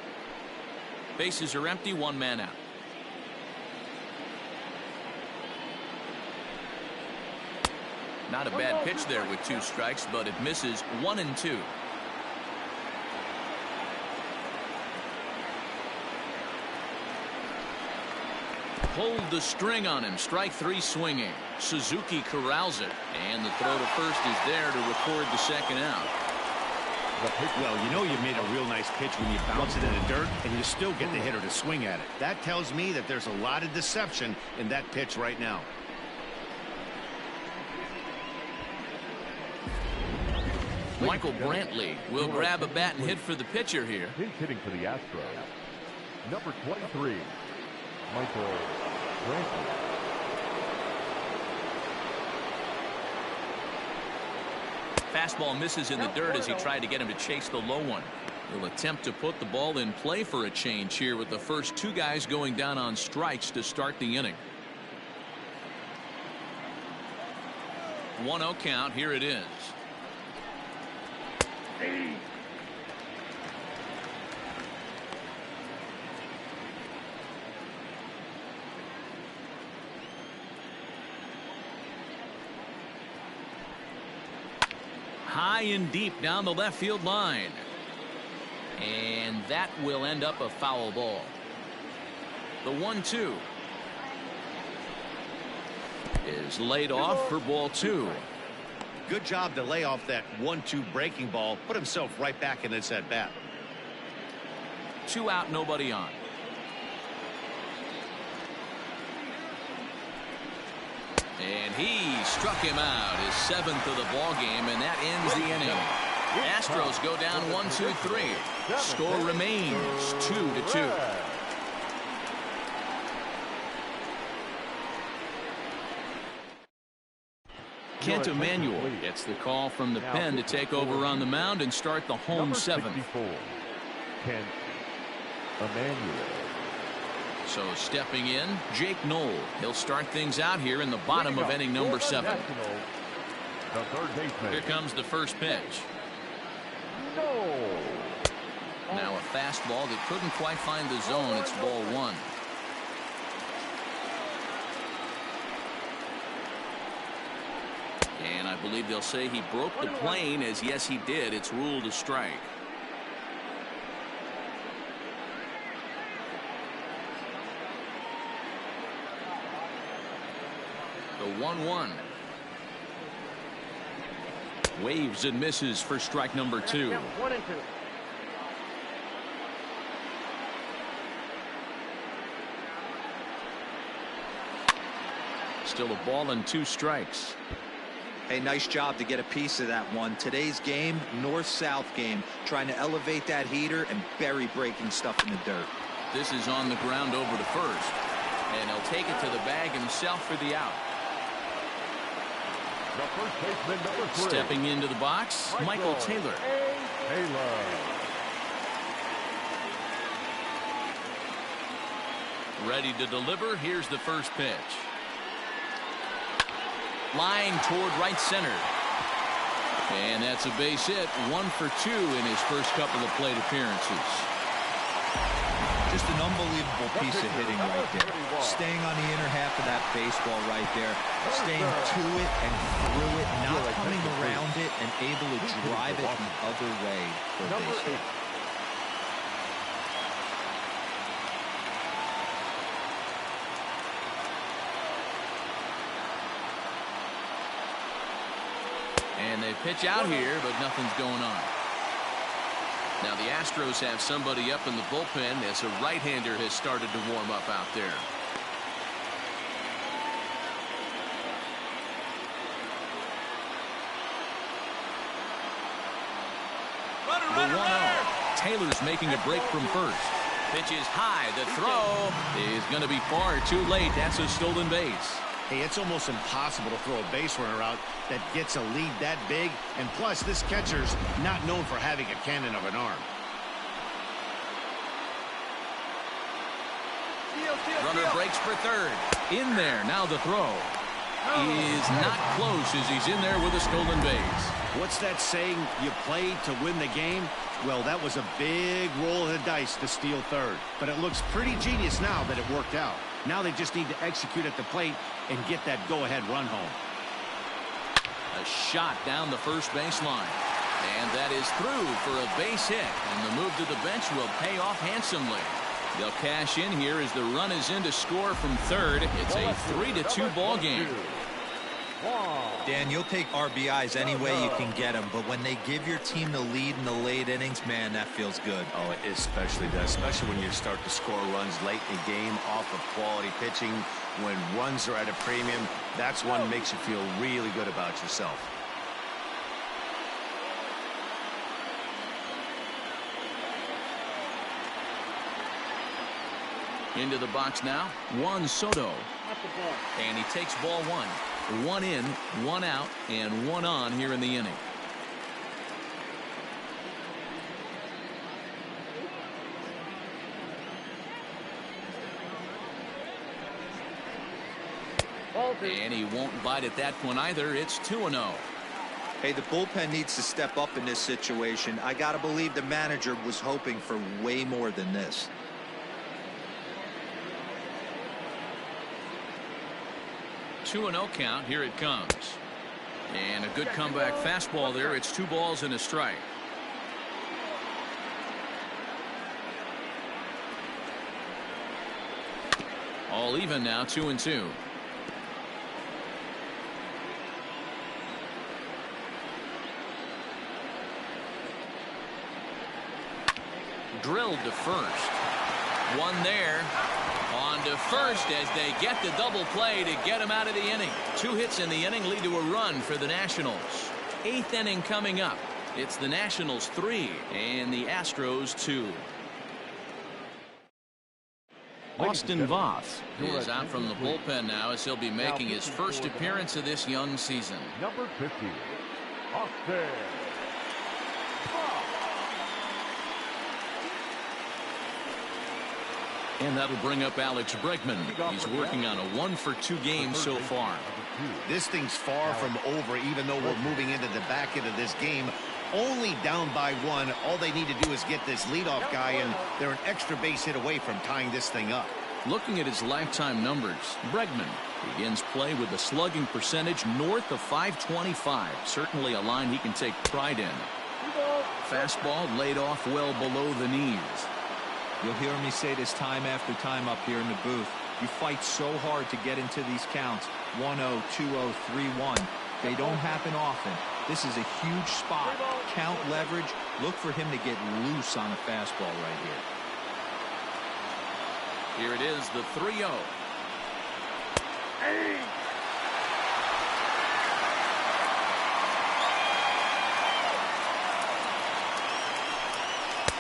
Bases are empty. 1 man out. Not a bad pitch there with 2 strikes, but it misses. 1-2. Pulled the string on him. Strike 3 swinging. Suzuki corrals it, and the throw to first is there to record the 2nd out.
Well, you know you made a real nice pitch when you bounce it in the dirt and you still get the hitter to swing at it. That tells me that there's a lot of deception in that pitch right now.
Michael Brantley will grab a bat and hit for the pitcher here.
Pinch hitting for the Astros, number 23, Michael Brantley.
Fastball misses in the dirt as he tried to get him to chase the low one. He'll attempt to put the ball in play for a change here with the first 2 guys going down on strikes to start the inning. 1-0 count. Here it is. High and deep down the left field line. And that will end up a foul ball. The 1-2 is laid off for ball 2.
Good job to lay off that 1-2 breaking ball. Put himself right back in this at bat.
2 out, nobody on. And he struck him out, his 7th of the ball game, and that ends the inning. Astros go down 1-2-3. Score remains 2-2. Kent Emanuel gets the call from the pen to take over on the mound and start the home 7th.
Kent Emanuel.
So stepping in, Jake Knoll. He'll start things out here in the bottom of inning number 7.
The third baseman.
Here comes the first pitch. Now a fastball that couldn't quite find the zone. It's ball 1. And I believe they'll say he broke the plane, as yes he did. It's ruled a strike. The 1-1. Waves and misses for strike number 2.
1 and 2.
Still a ball and 2 strikes.
Hey, nice job to get a piece of that one. Today's game, north-south game, trying to elevate that heater and bury breaking stuff in the dirt.
This is on the ground over to first, and he'll take it to the bag himself for the out.
The first baseman, number 3.
Stepping into the box, Michael Taylor. Ready to deliver. Here's the first pitch. Line toward right center. And that's a base hit. 1 for 2 in his first couple of plate appearances.
Just an unbelievable piece of hitting right there. Staying on the inner half of that baseball right there. Staying to it and through it. Not coming around it and able to drive it the other way for a base hit.
And they pitch out here, but nothing's going on. Now the Astros have somebody up in the bullpen as a right-hander has started to warm up out there. The 1-0. Taylor's making a break from first. Pitch is high. The throw is going to be far too late. That's a stolen base.
Hey, it's almost impossible to throw a base runner out that gets a lead that big. And plus, this catcher's not known for having a cannon of an arm.
Runner breaks for third. In there. Now the throw is not close as he's in there with a stolen base.
What's that saying? You play to win the game? Well, that was a big roll of the dice to steal third. But it looks pretty genius now that it worked out. Now they just need to execute at the plate and get that go-ahead run home.
A shot down the first baseline. And that is through for a base hit. And the move to the bench will pay off handsomely. They'll cash in here as the run is in to score from third. It's a 3-2 ball game.
Dan, you'll take RBIs any way you can get them, but when they give your team the lead in the late innings, man, that feels good.
Oh, it especially does, especially when you start to score runs late in the game off of quality pitching. When runs are at a premium, that's one that makes you feel really good about yourself.
Into the box now, Juan Soto. And he takes ball 1. 1 in, 1 out, and 1 on here in the inning. And he won't bite at that one either. It's 2-0.
Hey, the bullpen needs to step up in this situation. I got to believe the manager was hoping for way more than this.
2-0 count. Here it comes. And a good comeback fastball there. It's 2 balls and a strike. All even now, 2-2. drilled to first. One there. On to first as they get the double play to get him out of the inning. 2 hits in the inning lead to a run for the Nationals. 8th inning coming up. It's the Nationals 3 and the Astros 2. Austin Voth is out from the bullpen now as he'll be making his first appearance of this young season.
Number 50, Austin.
And that'll bring up Alex Bregman. He's working on a 1-for-2 game so far.
This thing's far from over, even though we're moving into the back end of this game. Only down by 1. All they need to do is get this leadoff guy, and they're an extra base hit away from tying this thing up.
Looking at his lifetime numbers, Bregman begins play with a slugging percentage north of .525. Certainly a line he can take pride in. Fastball laid off well below the knees.
You'll hear me say this time after time up here in the booth. You fight so hard to get into these counts. 1-0, 2-0, 3-1. They don't happen often. This is a huge spot. Count leverage. Look for him to get loose on a fastball right here.
Here it is, the 3-0.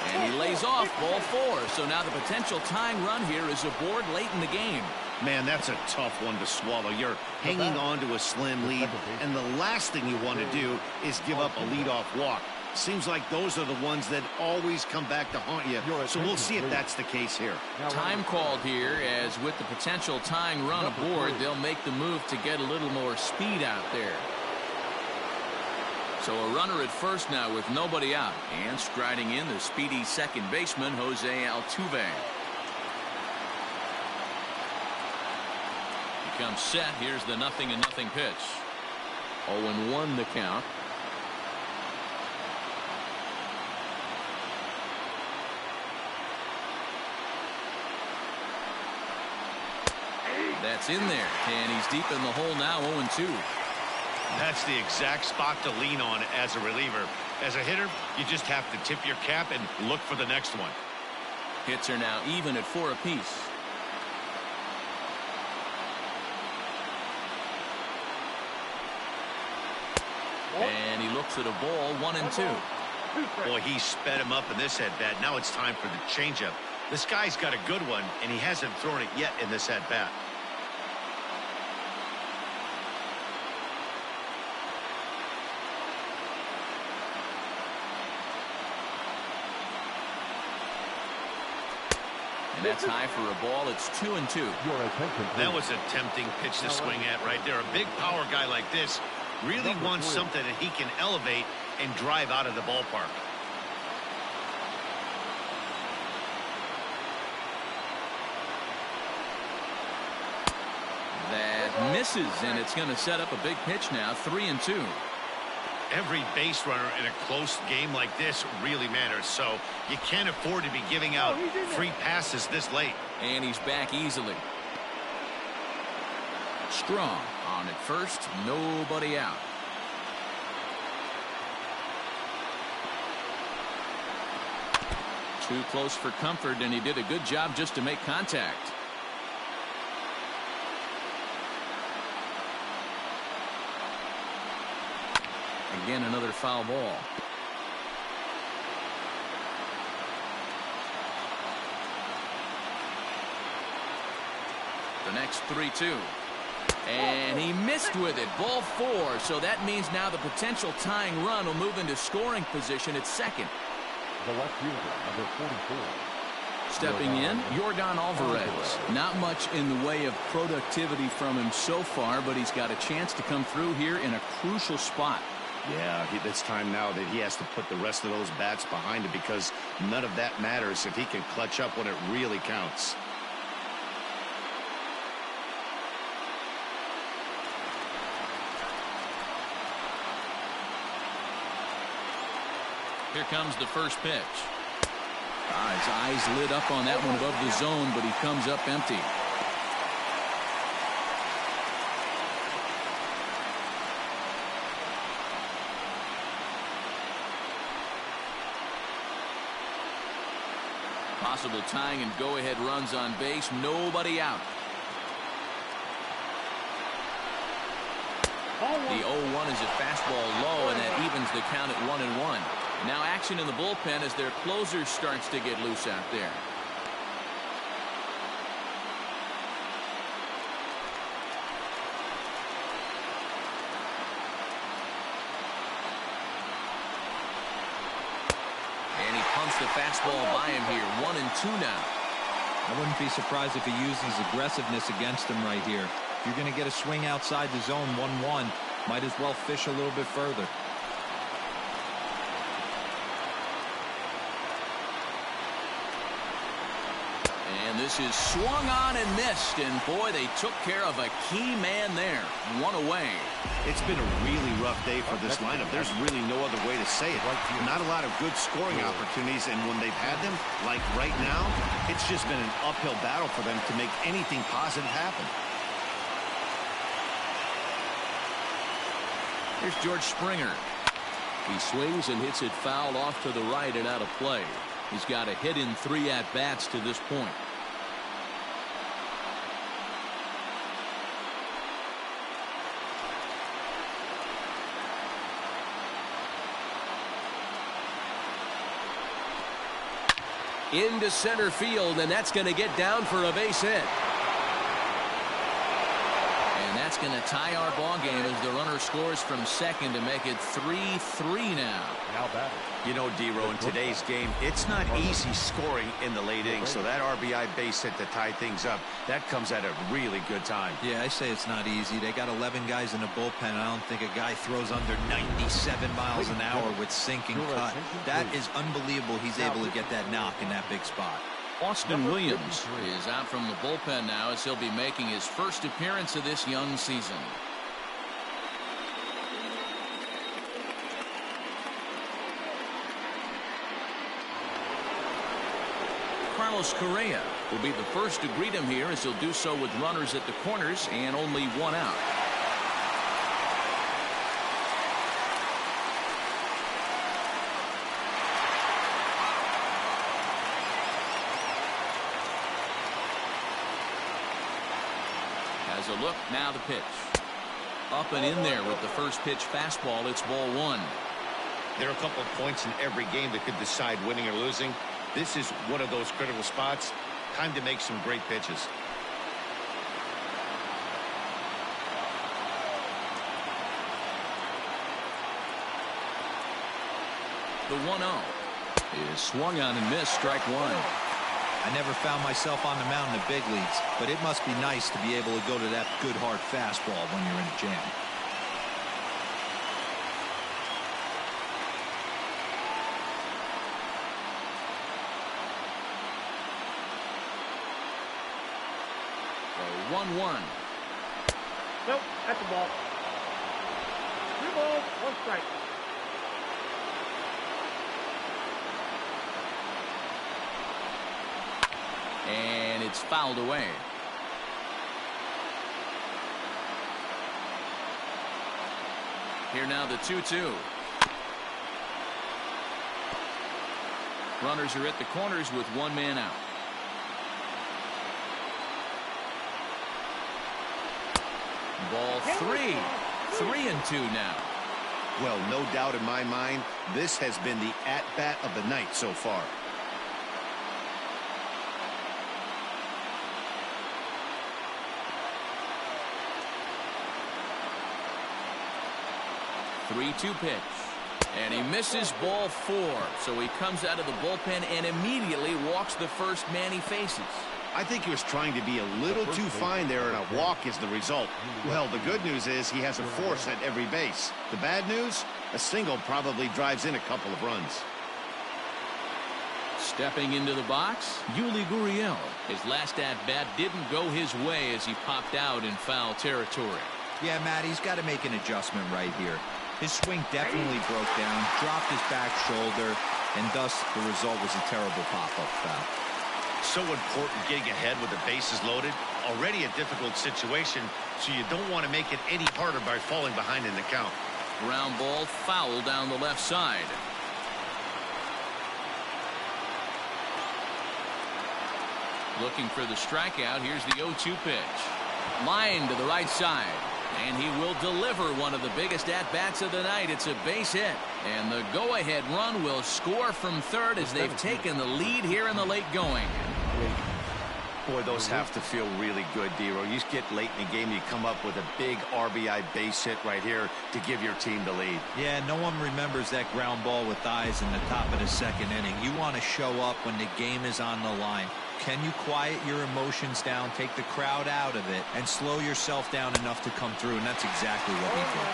And he lays off ball 4. So now the potential tying run here is aboard late in the game.
Man, that's a tough one to swallow. You're hanging on to a slim lead, and the last thing you want to do is give up a leadoff walk. Seems like those are the ones that always come back to haunt you. So we'll see if that's the case here.
Time called here, as with the potential tying run aboard, they'll make the move to get a little more speed out there. So a runner at first now with nobody out, and striding in the speedy second baseman Jose Altuve. He comes set. Here's the 0-0 pitch. 0-1 the count. That's in there, and he's deep in the hole now. 0-2.
That's the exact spot to lean on as a reliever. As a hitter, you just have to tip your cap and look for the next one.
Hits are now even at 4 apiece. And he looks at a ball, 1-2.
Boy, he sped him up in this at-bat. Now it's time for the changeup. This guy's got a good one, and he hasn't thrown it yet in this at-bat.
And that's high for a ball. It's 2-2.
That was a tempting pitch to swing at right there. A big power guy like this really wants something that he can elevate and drive out of the ballpark.
That misses, and it's going to set up a big pitch now. 3-2.
Every base runner in a close game like this really matters, so you can't afford to be giving out free passes this late.
And he's back easily. Strong on at first, nobody out. Too close for comfort, and he did a good job just to make contact. Again, another foul ball. The next 3-2. And he missed with it. Ball 4. So that means now the potential tying run will move into scoring position at second.
The left fielder, number 44.
Stepping in, Yordan Alvarez. Not much in the way of productivity from him so far, but he's got a chance to come through here in a crucial spot.
Yeah, it's time now that he has to put the rest of those bats behind him, because none of that matters if he can clutch up when it really counts.
Here comes the first pitch. His eyes lit up on that one above the zone, but he comes up empty. Possible tying and go-ahead runs on base. Nobody out. The 0-1 is a fastball low, and that evens the count at 1-1. Now action in the bullpen as their closer starts to get loose out there. And he pumps the fastball by him here. 1-2 now.
I wouldn't be surprised if he used his aggressiveness against him right here. If you're going to get a swing outside the zone 1-1, might as well fish a little bit further.
And this is swung on and missed, and boy, they took care of a key man there. One away.
It's been a really rough day for this lineup. There's really no other way to say it. Not a lot of good scoring opportunities, and when they've had them, like right now, it's just been an uphill battle for them to make anything positive happen.
Here's George Springer.
He swings and hits it foul off to the right and out of play.
He's got a hit in 3 at-bats to this point.
Into center field, and that's going to get down for a base hit.
And that's going to tie our ball game as the runner scores from second to make it 3-3 now.
Now batting.
You know, D-Row, in today's game, it's not easy scoring in the late innings, so that RBI base hit to tie things up, that comes at a really good time.
Yeah, I say it's not easy. They got 11 guys in the bullpen. I don't think a guy throws under 97 miles an hour with sinking cut. That is unbelievable. He's able to get that knock in that big spot.
Austin Williams is out from the bullpen now as he'll be making his first appearance of this young season. Carlos Correa will be the first to greet him here as he'll do so with runners at the corners and only 1 out. Has a look, now the pitch. Up and in there with the first pitch fastball. It's ball 1.
There are a couple of points in every game that could decide winning or losing. This is one of those critical spots. Time to make some great pitches.
The 1-0 is swung on and missed. Strike 1.
I never found myself on the mound in the big leagues, but it must be nice to be able to go to that good hard fastball when you're in a jam.
The 1-1.
Nope, that's a ball. 2 balls, 1 strike.
And it's fouled away. Here now the 2-2. Runners are at the corners with 1 man out. Ball 3. 3-2 now.
Well, no doubt in my mind, this has been the at-bat of the night so far.
Three-two pitch. And he misses ball 4. So he comes out of the bullpen and immediately walks the first man he faces.
I think he was trying to be a little too fine there, and a walk is the result. Well, the good news is he has a force at every base. The bad news? A single probably drives in a couple of runs.
Stepping into the box, Yuli Gurriel. His last at-bat didn't go his way as he popped out in foul territory.
Yeah, Matt, he's got to make an adjustment right here. His swing definitely broke down, dropped his back shoulder, and thus the result was a terrible pop-up foul.
So important getting ahead with the bases loaded. Already a difficult situation, so you don't want to make it any harder by falling behind in the count.
Ground ball foul down the left side. Looking for the strikeout. Here's the 0-2 pitch. Line to the right side. And he will deliver one of the biggest at-bats of the night. It's a base hit. And the go-ahead run will score from third as they've taken the lead here in the late going.
Boy, those have to feel really good, Dero. You get late in the game, you come up with a big RBI base hit right here to give your team the lead.
Yeah, no one remembers that ground ball with eyes in the top of the second inning. You want to show up when the game is on the line. Can you quiet your emotions down, take the crowd out of it, and slow yourself down enough to come through? And that's exactly what he did.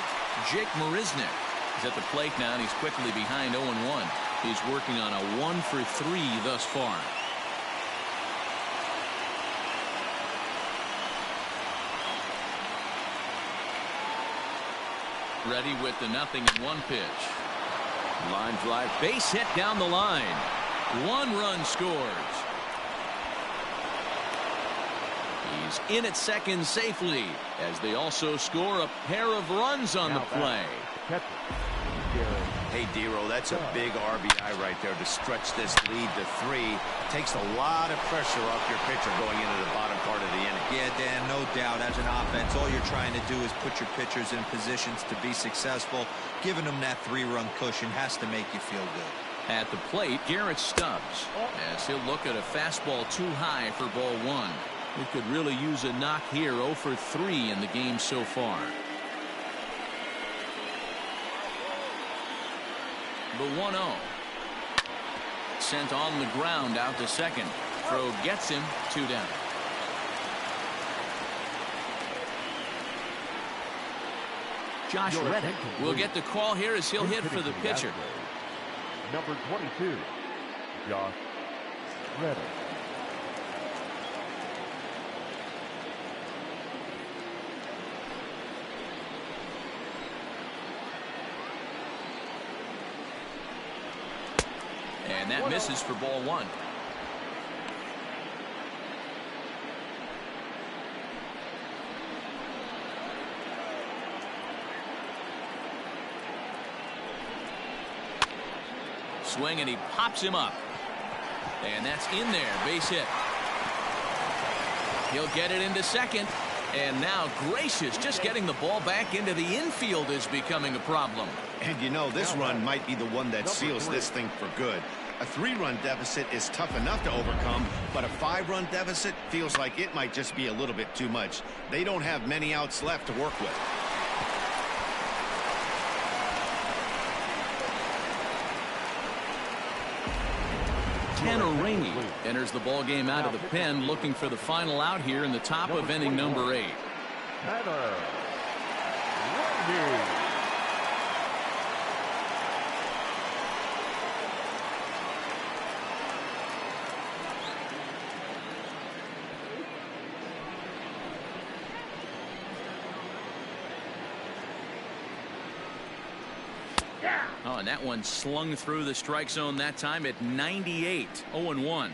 Jake Marisnick is at the plate now, and he's quickly behind 0-1. He's working on a 1-for-3 thus far. Ready with the 0-1 pitch. Line drive, base hit down the line. 1 run scores. He's in at second safely as they also score a pair of runs on the play.
Hey, Dero, that's a big RBI right there to stretch this lead to 3. Takes a lot of pressure off your pitcher going into the bottom part of the inning.
Yeah, Dan, no doubt. As an offense, all you're trying to do is put your pitchers in positions to be successful. Giving them that 3-run cushion has to make you feel good.
At the plate, Garrett Stubbs, as he'll look at a fastball too high for ball 1. He could really use a knock here. 0-for-3 in the game so far. The 1-0. Sent on the ground out to second. Throw gets him 2 down. Josh Reddick will get the call here as he'll hit for the pitcher.
Number 22, Josh Reddick.
And that misses for ball 1. Swing, and he pops him up. And that's in there. Base hit. He'll get it into second. And now Gracious just getting the ball back into the infield is becoming a problem.
And you know, this run might be the one that seals this thing for good. A 3-run deficit is tough enough to overcome, but a 5-run deficit feels like it might just be a little bit too much. They don't have many outs left to work with.
Tanner Rainey enters the ball game out of the pen, looking for the final out here in the top of inning number 8.
Tanner Rainey.
Oh, and that one slung through the strike zone that time at 98. 0-1.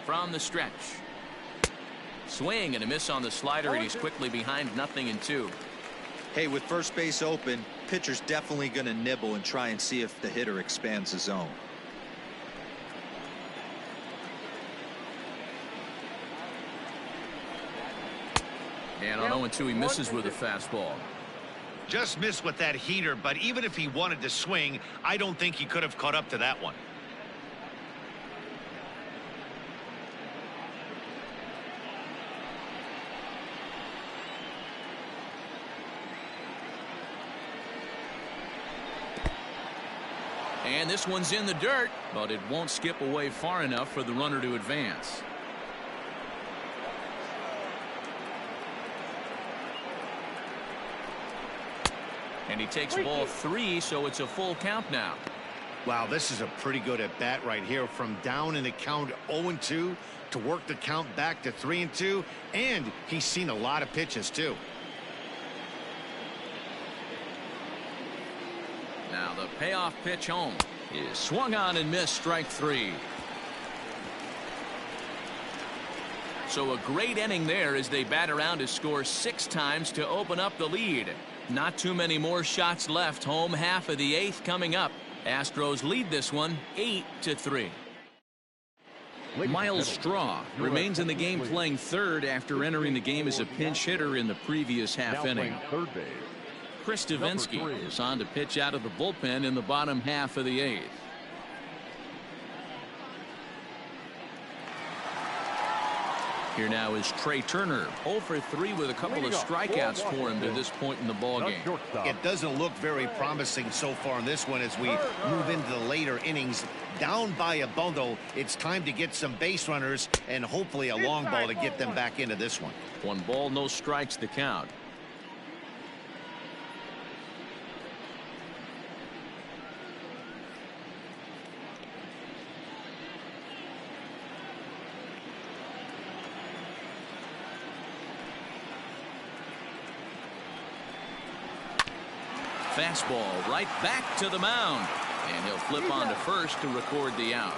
From the stretch. Swing and a miss on the slider, and he's quickly behind 0-2.
Hey, with first base open, pitcher's definitely going to nibble and try and see if the hitter expands the zone.
And on 0-2, he misses with a fastball.
Just missed with that heater, but even if he wanted to swing, I don't think he could have caught up to that one.
And this one's in the dirt, but it won't skip away far enough for the runner to advance. And he takes ball 3, so it's a full count now.
Wow, this is a pretty good at bat right here, from down in the count 0-2 to work the count back to 3-2, and he's seen a lot of pitches too.
Now the payoff pitch home is swung on and missed, strike 3. So So a great inning there as they bat around to score 6 times to open up the lead. Not too many more shots left. Home half of the 8th coming up. Astros lead this one 8-3. Miles Straw remains in the game playing third after entering the game as a pinch hitter in the previous half inning. Chris Davinsky is on to pitch out of the bullpen in the bottom half of the 8th. Here now is Trey Turner, 0 for 3 with a couple of strikeouts for him to this point in the ballgame.
It doesn't look very promising so far in this one as we move into the later innings. Down by a bundle, it's time to get some base runners and hopefully a long ball to get them back into this one.
1 ball, no strikes the count. Fastball right back to the mound, and he'll flip on to first to record the out.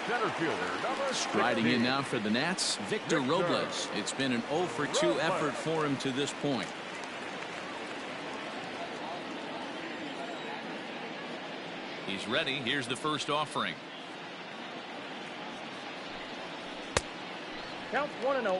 Center fielder number
Striding in now for the Nats, Victor Robles. It's been an 0 for 2 effort for him to this point. He's ready. Here's the first offering.
Count 1-0.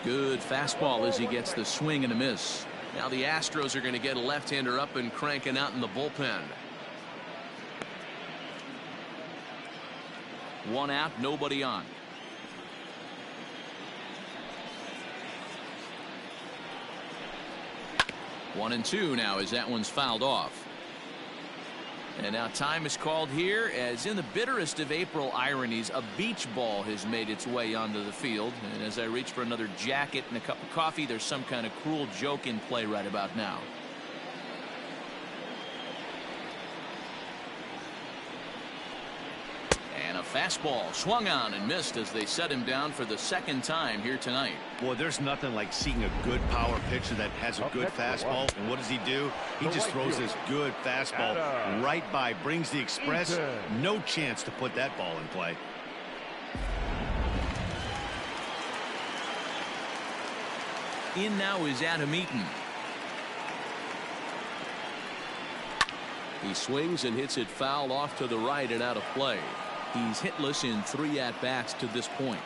Good fastball as he gets the swing and a miss. Now the Astros are going to get a left-hander up and cranking out in the bullpen. 1 out, nobody on. One and 2 now as that one's fouled off. And now time is called here as in the bitterest of April ironies, a beach ball has made its way onto the field. And as I reach for another jacket and a cup of coffee, there's some kind of cruel joke in play right about now. And a fastball swung on and missed as they set him down for the 2nd time here tonight.
Boy, there's nothing like seeing a good power pitcher that has a good fastball. And what does he do? He just throws this good fastball right by, brings the express. No chance to put that ball in play.
In now is Adam Eaton. He swings and hits it foul off to the right and out of play. He's hitless in 3 at-bats to this point.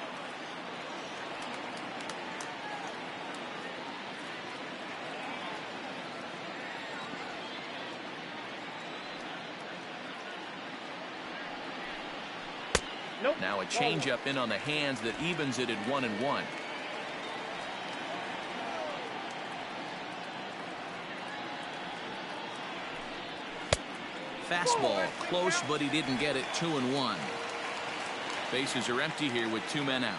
Nope.
Now a changeup in on the hands that evens it at 1-1. Fastball close, but he didn't get it. 2-1. Bases are empty here with 2 men out.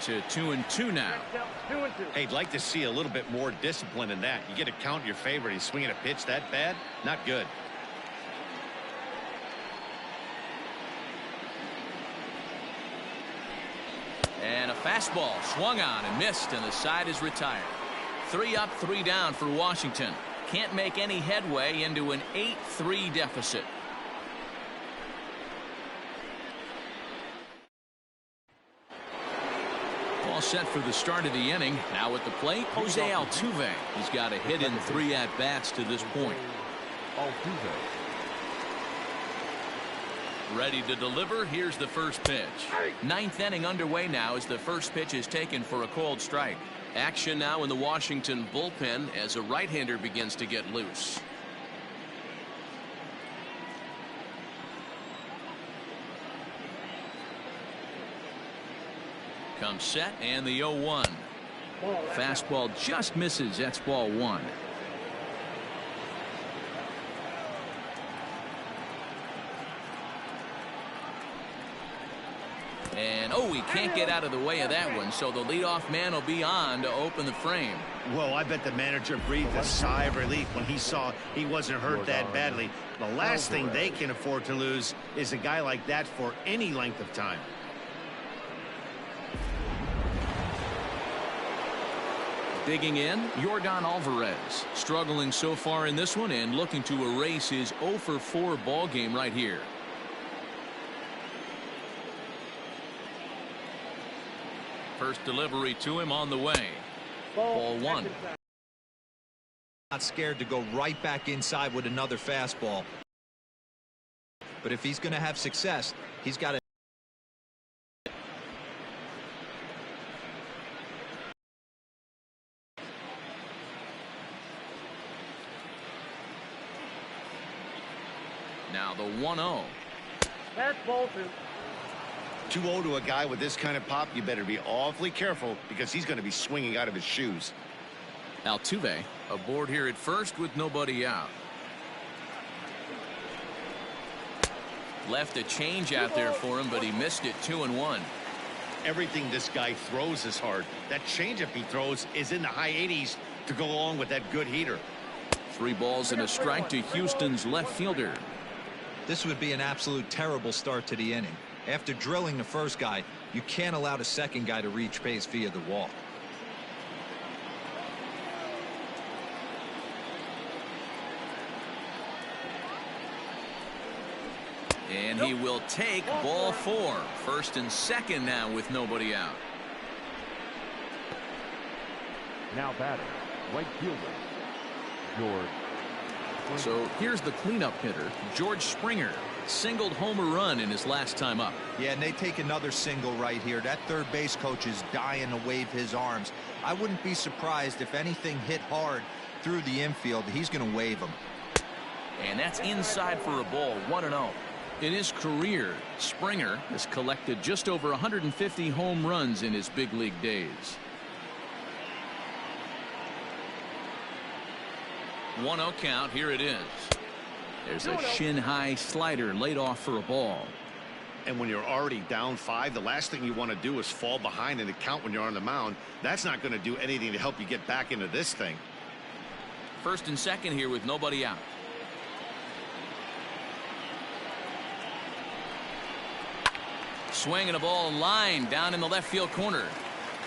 To 2-2 now.
Two and two.
Hey, I'd like to see a little bit more discipline in that. You get to count your favorite. He's swinging a pitch that bad. Not good.
And a fastball swung on and missed, and the side is retired. 3 up, 3 down for Washington. Can't make any headway into an 8-3 deficit. All set for the start of the inning. Now at the plate, Jose Altuve. He's got a hit in 3 at-bats to this point. Ready to deliver. Here's the first pitch. 9th inning underway now as the first pitch is taken for a called strike. Action now in the Washington bullpen as a right-hander begins to get loose. Comes set and the 0-1. Fastball just misses. That's ball 1. And Oh, he can't get out of the way of that one, so the leadoff man will be on to open the frame.
Well, I bet the manager breathed a sigh of relief when he saw he wasn't hurt that badly. The last thing they can afford to lose is a guy like that for any length of time.
Digging in, Yordan Alvarez, struggling so far in this one and looking to erase his 0 for 4 ball game right here. First delivery to him on the way. Ball 1.
Not scared to go right back inside with another fastball. But if he's going to have success, he's got to.
Now the 1-0.
That's ball 2.
2-0 to a guy with this kind of pop, you better be awfully careful because he's going to be swinging out of his shoes.
Altuve aboard here at first with nobody out. Left a change out there for him, but he missed it. 2-1.
Everything this guy throws is hard. That changeup he throws is in the high 80s to go along with that good heater.
3 balls and a strike to Houston's left fielder.
This would be an absolute terrible start to the inning. After drilling the first guy, you can't allow the second guy to reach base via the walk.
And he will take ball 4. First and second now with nobody out.
Now batting, right fielder, George.
So here's the cleanup hitter, George Springer. Singled home run in his last time up.
Yeah, and they take another single right here. That third base coach is dying to wave his arms. I wouldn't be surprised if anything hit hard through the infield. He's going to wave them.
And that's inside for a ball. 1-0. In his career, Springer has collected just over 150 home runs in his big league days. 1-0 count. Here it is. There's a shin-high slider laid off for a ball.
And when you're already down 5, the last thing you want to do is fall behind in the count when you're on the mound. That's not going to do anything to help you get back into this thing.
First and second here with nobody out. Swinging a ball line down in the left field corner.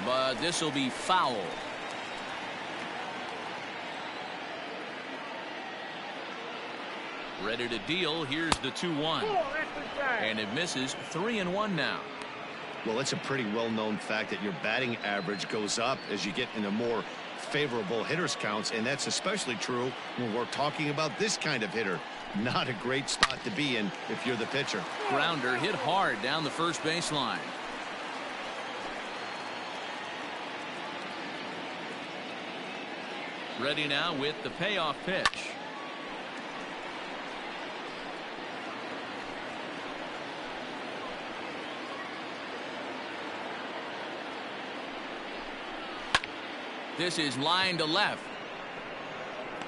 But this will be foul. Ready to deal. Here's the 2-1. And it misses. 3-1 now.
Well, it's a pretty well-known fact that your batting average goes up as you get into more favorable hitters counts, and that's especially true when we're talking about this kind of hitter. Not a great spot to be in if you're the pitcher.
Grounder hit hard down the first baseline. Ready now with the payoff pitch. This is line to left.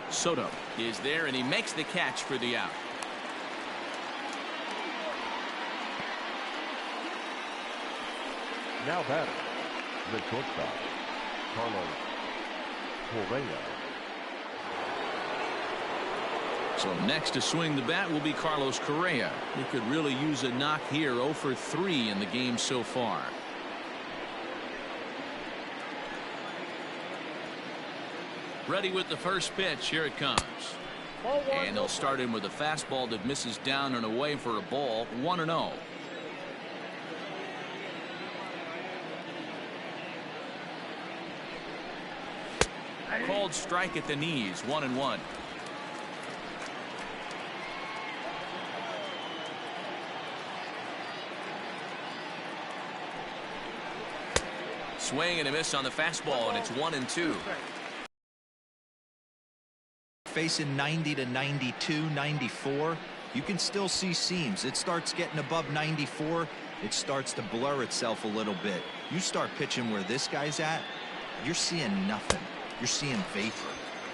Soto is there, and he makes the catch for the out.
Now batting, the shortstop, Carlos Correa.
So next to swing the bat will be Carlos Correa. He could really use a knock here. 0 for 3 in the game so far. Ready with the first pitch. Here it comes. And they'll start in with a fastball that misses down and away for a ball. 1-0. Called strike at the knees. 1-1. Swing and a miss on the fastball, and it's 1-2.
Facing 90 to 92, 94, you can still see seams. It starts getting above 94. It starts to blur itself a little bit. You start pitching where this guy's at, you're seeing nothing. You're seeing vapor.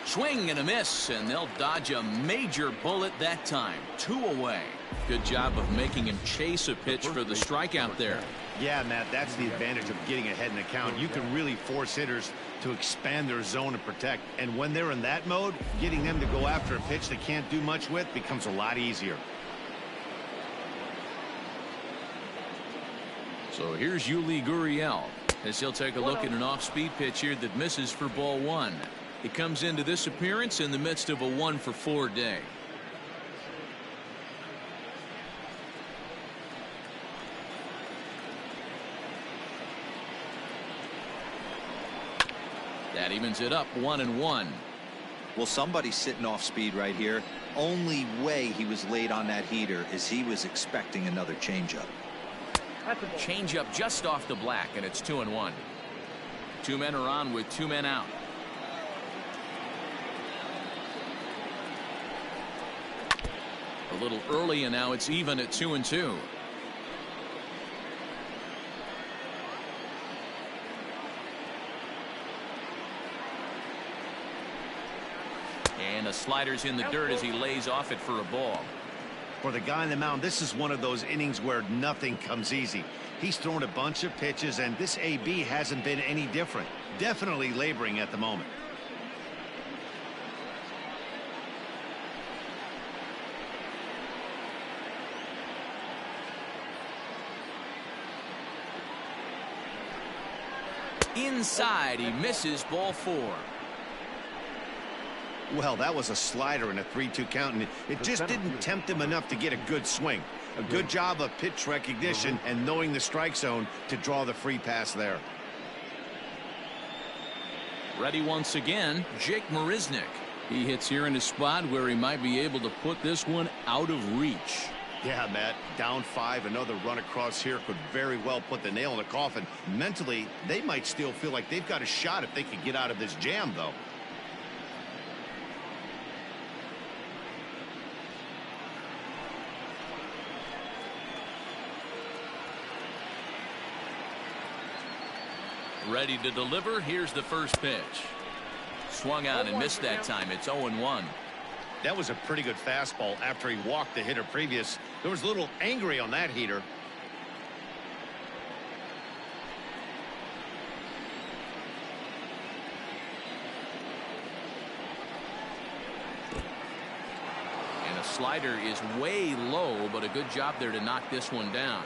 Swing and a miss, and they'll dodge a major bullet that time. 2 away. Good job of making him chase a pitch for the strikeout there.
Yeah, Matt, that's the advantage of getting ahead in the count. You can really force hitters to expand their zone and protect. And when they're in that mode, getting them to go after a pitch they can't do much with becomes a lot easier.
So here's Yuli Gurriel as he'll take a look at an off-speed pitch here that misses for ball one. He comes into this appearance in the midst of a 1-for-4 day. That evens it up 1-1.
Well, somebody's sitting off speed right here. Only way he was late on that heater is he was expecting another changeup.
Changeup just off the black, and it's 2-1. Two men are on with two men out. A little early, and now it's even at 2-2. And the slider's in the dirt as he lays off it for a ball.
For the guy on the mound, this is one of those innings where nothing comes easy. He's thrown a bunch of pitches, and this AB hasn't been any different. Definitely laboring at the moment.
Inside, he misses ball four.
Well, that was a slider in a 3-2 count, and it just didn't tempt him enough to get a good swing. A good job of pitch recognition and knowing the strike zone to draw the free pass there.
Ready once again, Jake Marisnick. He hits here in a spot where he might be able to put this one out of reach.
Yeah, Matt, down 5, another run across here could very well put the nail in the coffin. Mentally, they might still feel like they've got a shot if they could get out of this jam, though.
Ready to deliver. Here's the first pitch. Swung out and missed that time. It's 0-1.
That was a pretty good fastball after he walked the hitter previous. There was a little angry on that heater.
And a slider is way low, but a good job there to knock this one down.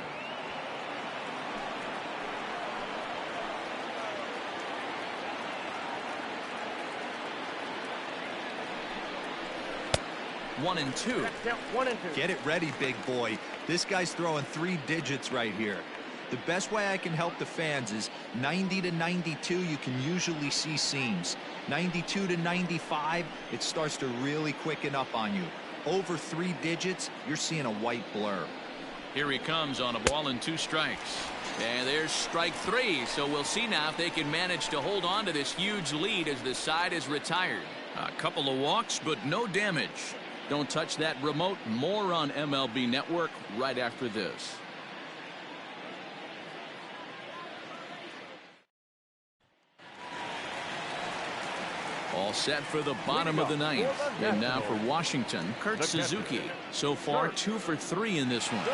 One and two.
Get it ready, big boy. This guy's throwing 3 digits right here. The best way I can help the fans is 90 to 92. You can usually see seams. 92 to 95, it starts to really quicken up on you. Over 3 digits, you're seeing a white blur.
Here he comes on a ball and 2 strikes. And there's strike 3. So we'll see now if they can manage to hold on to this huge lead as the side is retired. A couple of walks, but no damage. Don't touch that remote. More on MLB Network right after this. All set for the bottom of the 9th. And now for Washington, Kurt Suzuki. So far 2 for 3 in this one.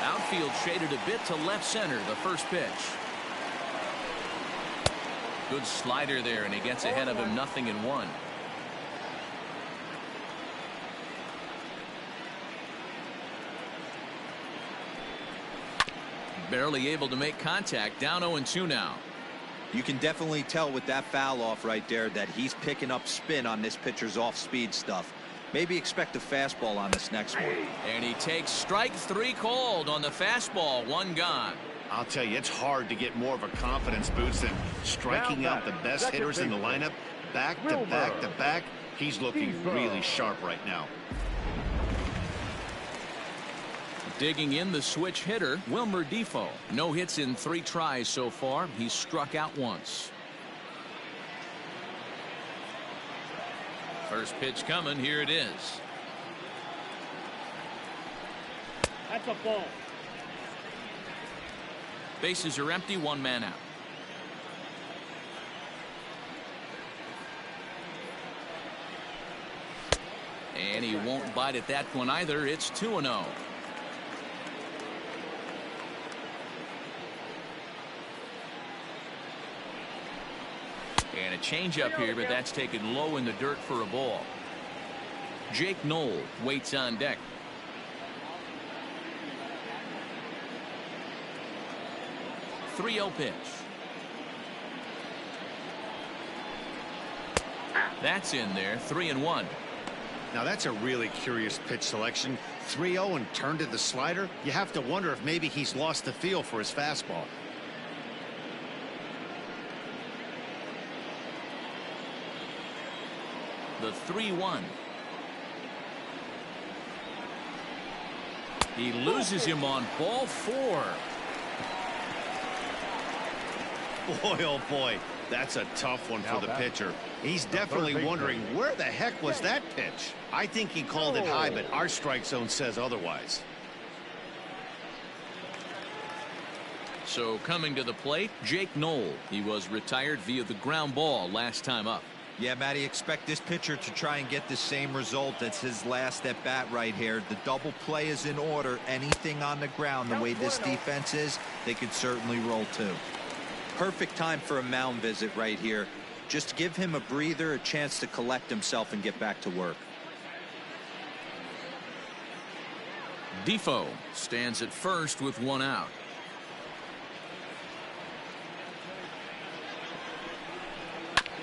Outfield shaded a bit to left center. The first pitch. Good slider there, and he gets ahead of him. 0-1. Barely able to make contact. Down 0-2 now.
You can definitely tell with that foul off right there that he's picking up spin on this pitcher's off-speed stuff. Maybe expect a fastball on this next one.
And he takes strike 3 called on the fastball. 1 gone.
I'll tell you, it's hard to get more of a confidence boost than striking out the best hitters in the lineup back to back to back. He's looking really sharp right now.
Digging in the switch hitter, Wilmer Defoe. No hits in 3 tries so far. He's struck out once. First pitch coming. Here it is.
That's a ball.
Bases are empty. 1 man out. And he won't bite at that one either. It's 2-0. And a changeup here, but that's taken low in the dirt for a ball. Jake Knoll waits on deck. The 3-0 pitch. That's in there. 3-1.
Now that's a really curious pitch selection. 3-0 and turned to the slider. You have to wonder if maybe he's lost the feel for his fastball.
The 3-1. He loses him on ball 4.
Boy, oh boy, that's a tough one for the pitcher. He's definitely wondering where the heck was that pitch. I think he called it high, but our strike zone says otherwise.
So coming to the plate, Jake Knoll. He was retired via the ground ball last time up.
Yeah, Matty, expect this pitcher to try and get the same result. That's his last at bat right here. The double play is in order. Anything on the ground, the way this defense is, they could certainly roll too. Perfect time for a mound visit right here. Just give him a breather, a chance to collect himself and get back to work.
Defoe stands at first with 1 out.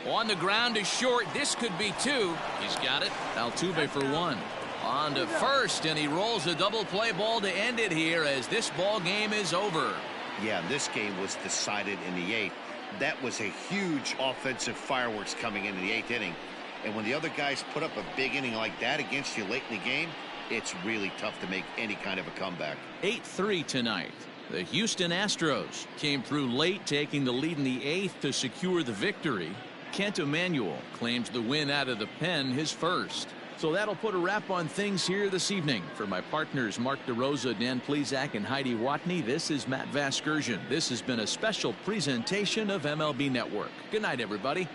On the ground to short. This could be 2. He's got it. Altuve for 1. On to first, and he rolls a double play ball to end it here as this ball game is over.
Yeah, this game was decided in the 8th. That was a huge offensive fireworks coming into the 8th inning. And when the other guys put up a big inning like that against you late in the game, it's really tough to make any kind of a comeback.
8-3 tonight. The Houston Astros came through late, taking the lead in the 8th to secure the victory. Kent Emanuel claims the win out of the pen, his first. So that'll put a wrap on things here this evening. For my partners Mark DeRosa, Dan Plesac, and Heidi Watney, this is Matt Vasgersian. This has been a special presentation of MLB Network. Good night, everybody.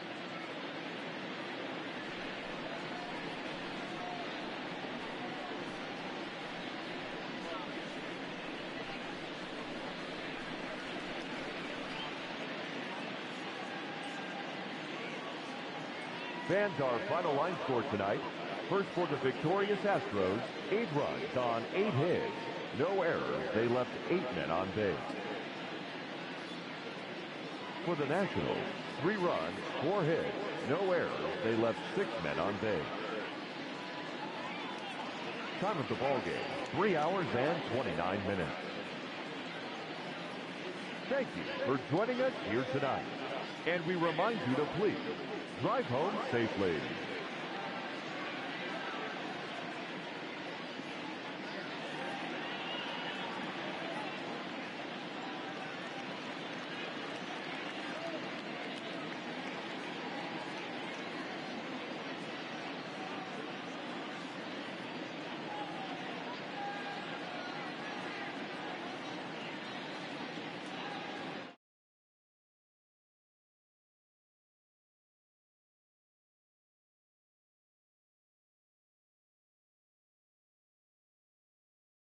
Fans, our final line score tonight. First for the victorious Astros, 8 runs on 8 hits. No errors. They left 8 men on base. For the Nationals, 3 runs, 4 hits. No errors. They left 6 men on base. Time of the ball game, 3 hours and 29 minutes. Thank you for joining us here tonight. And we remind you to please drive home safely.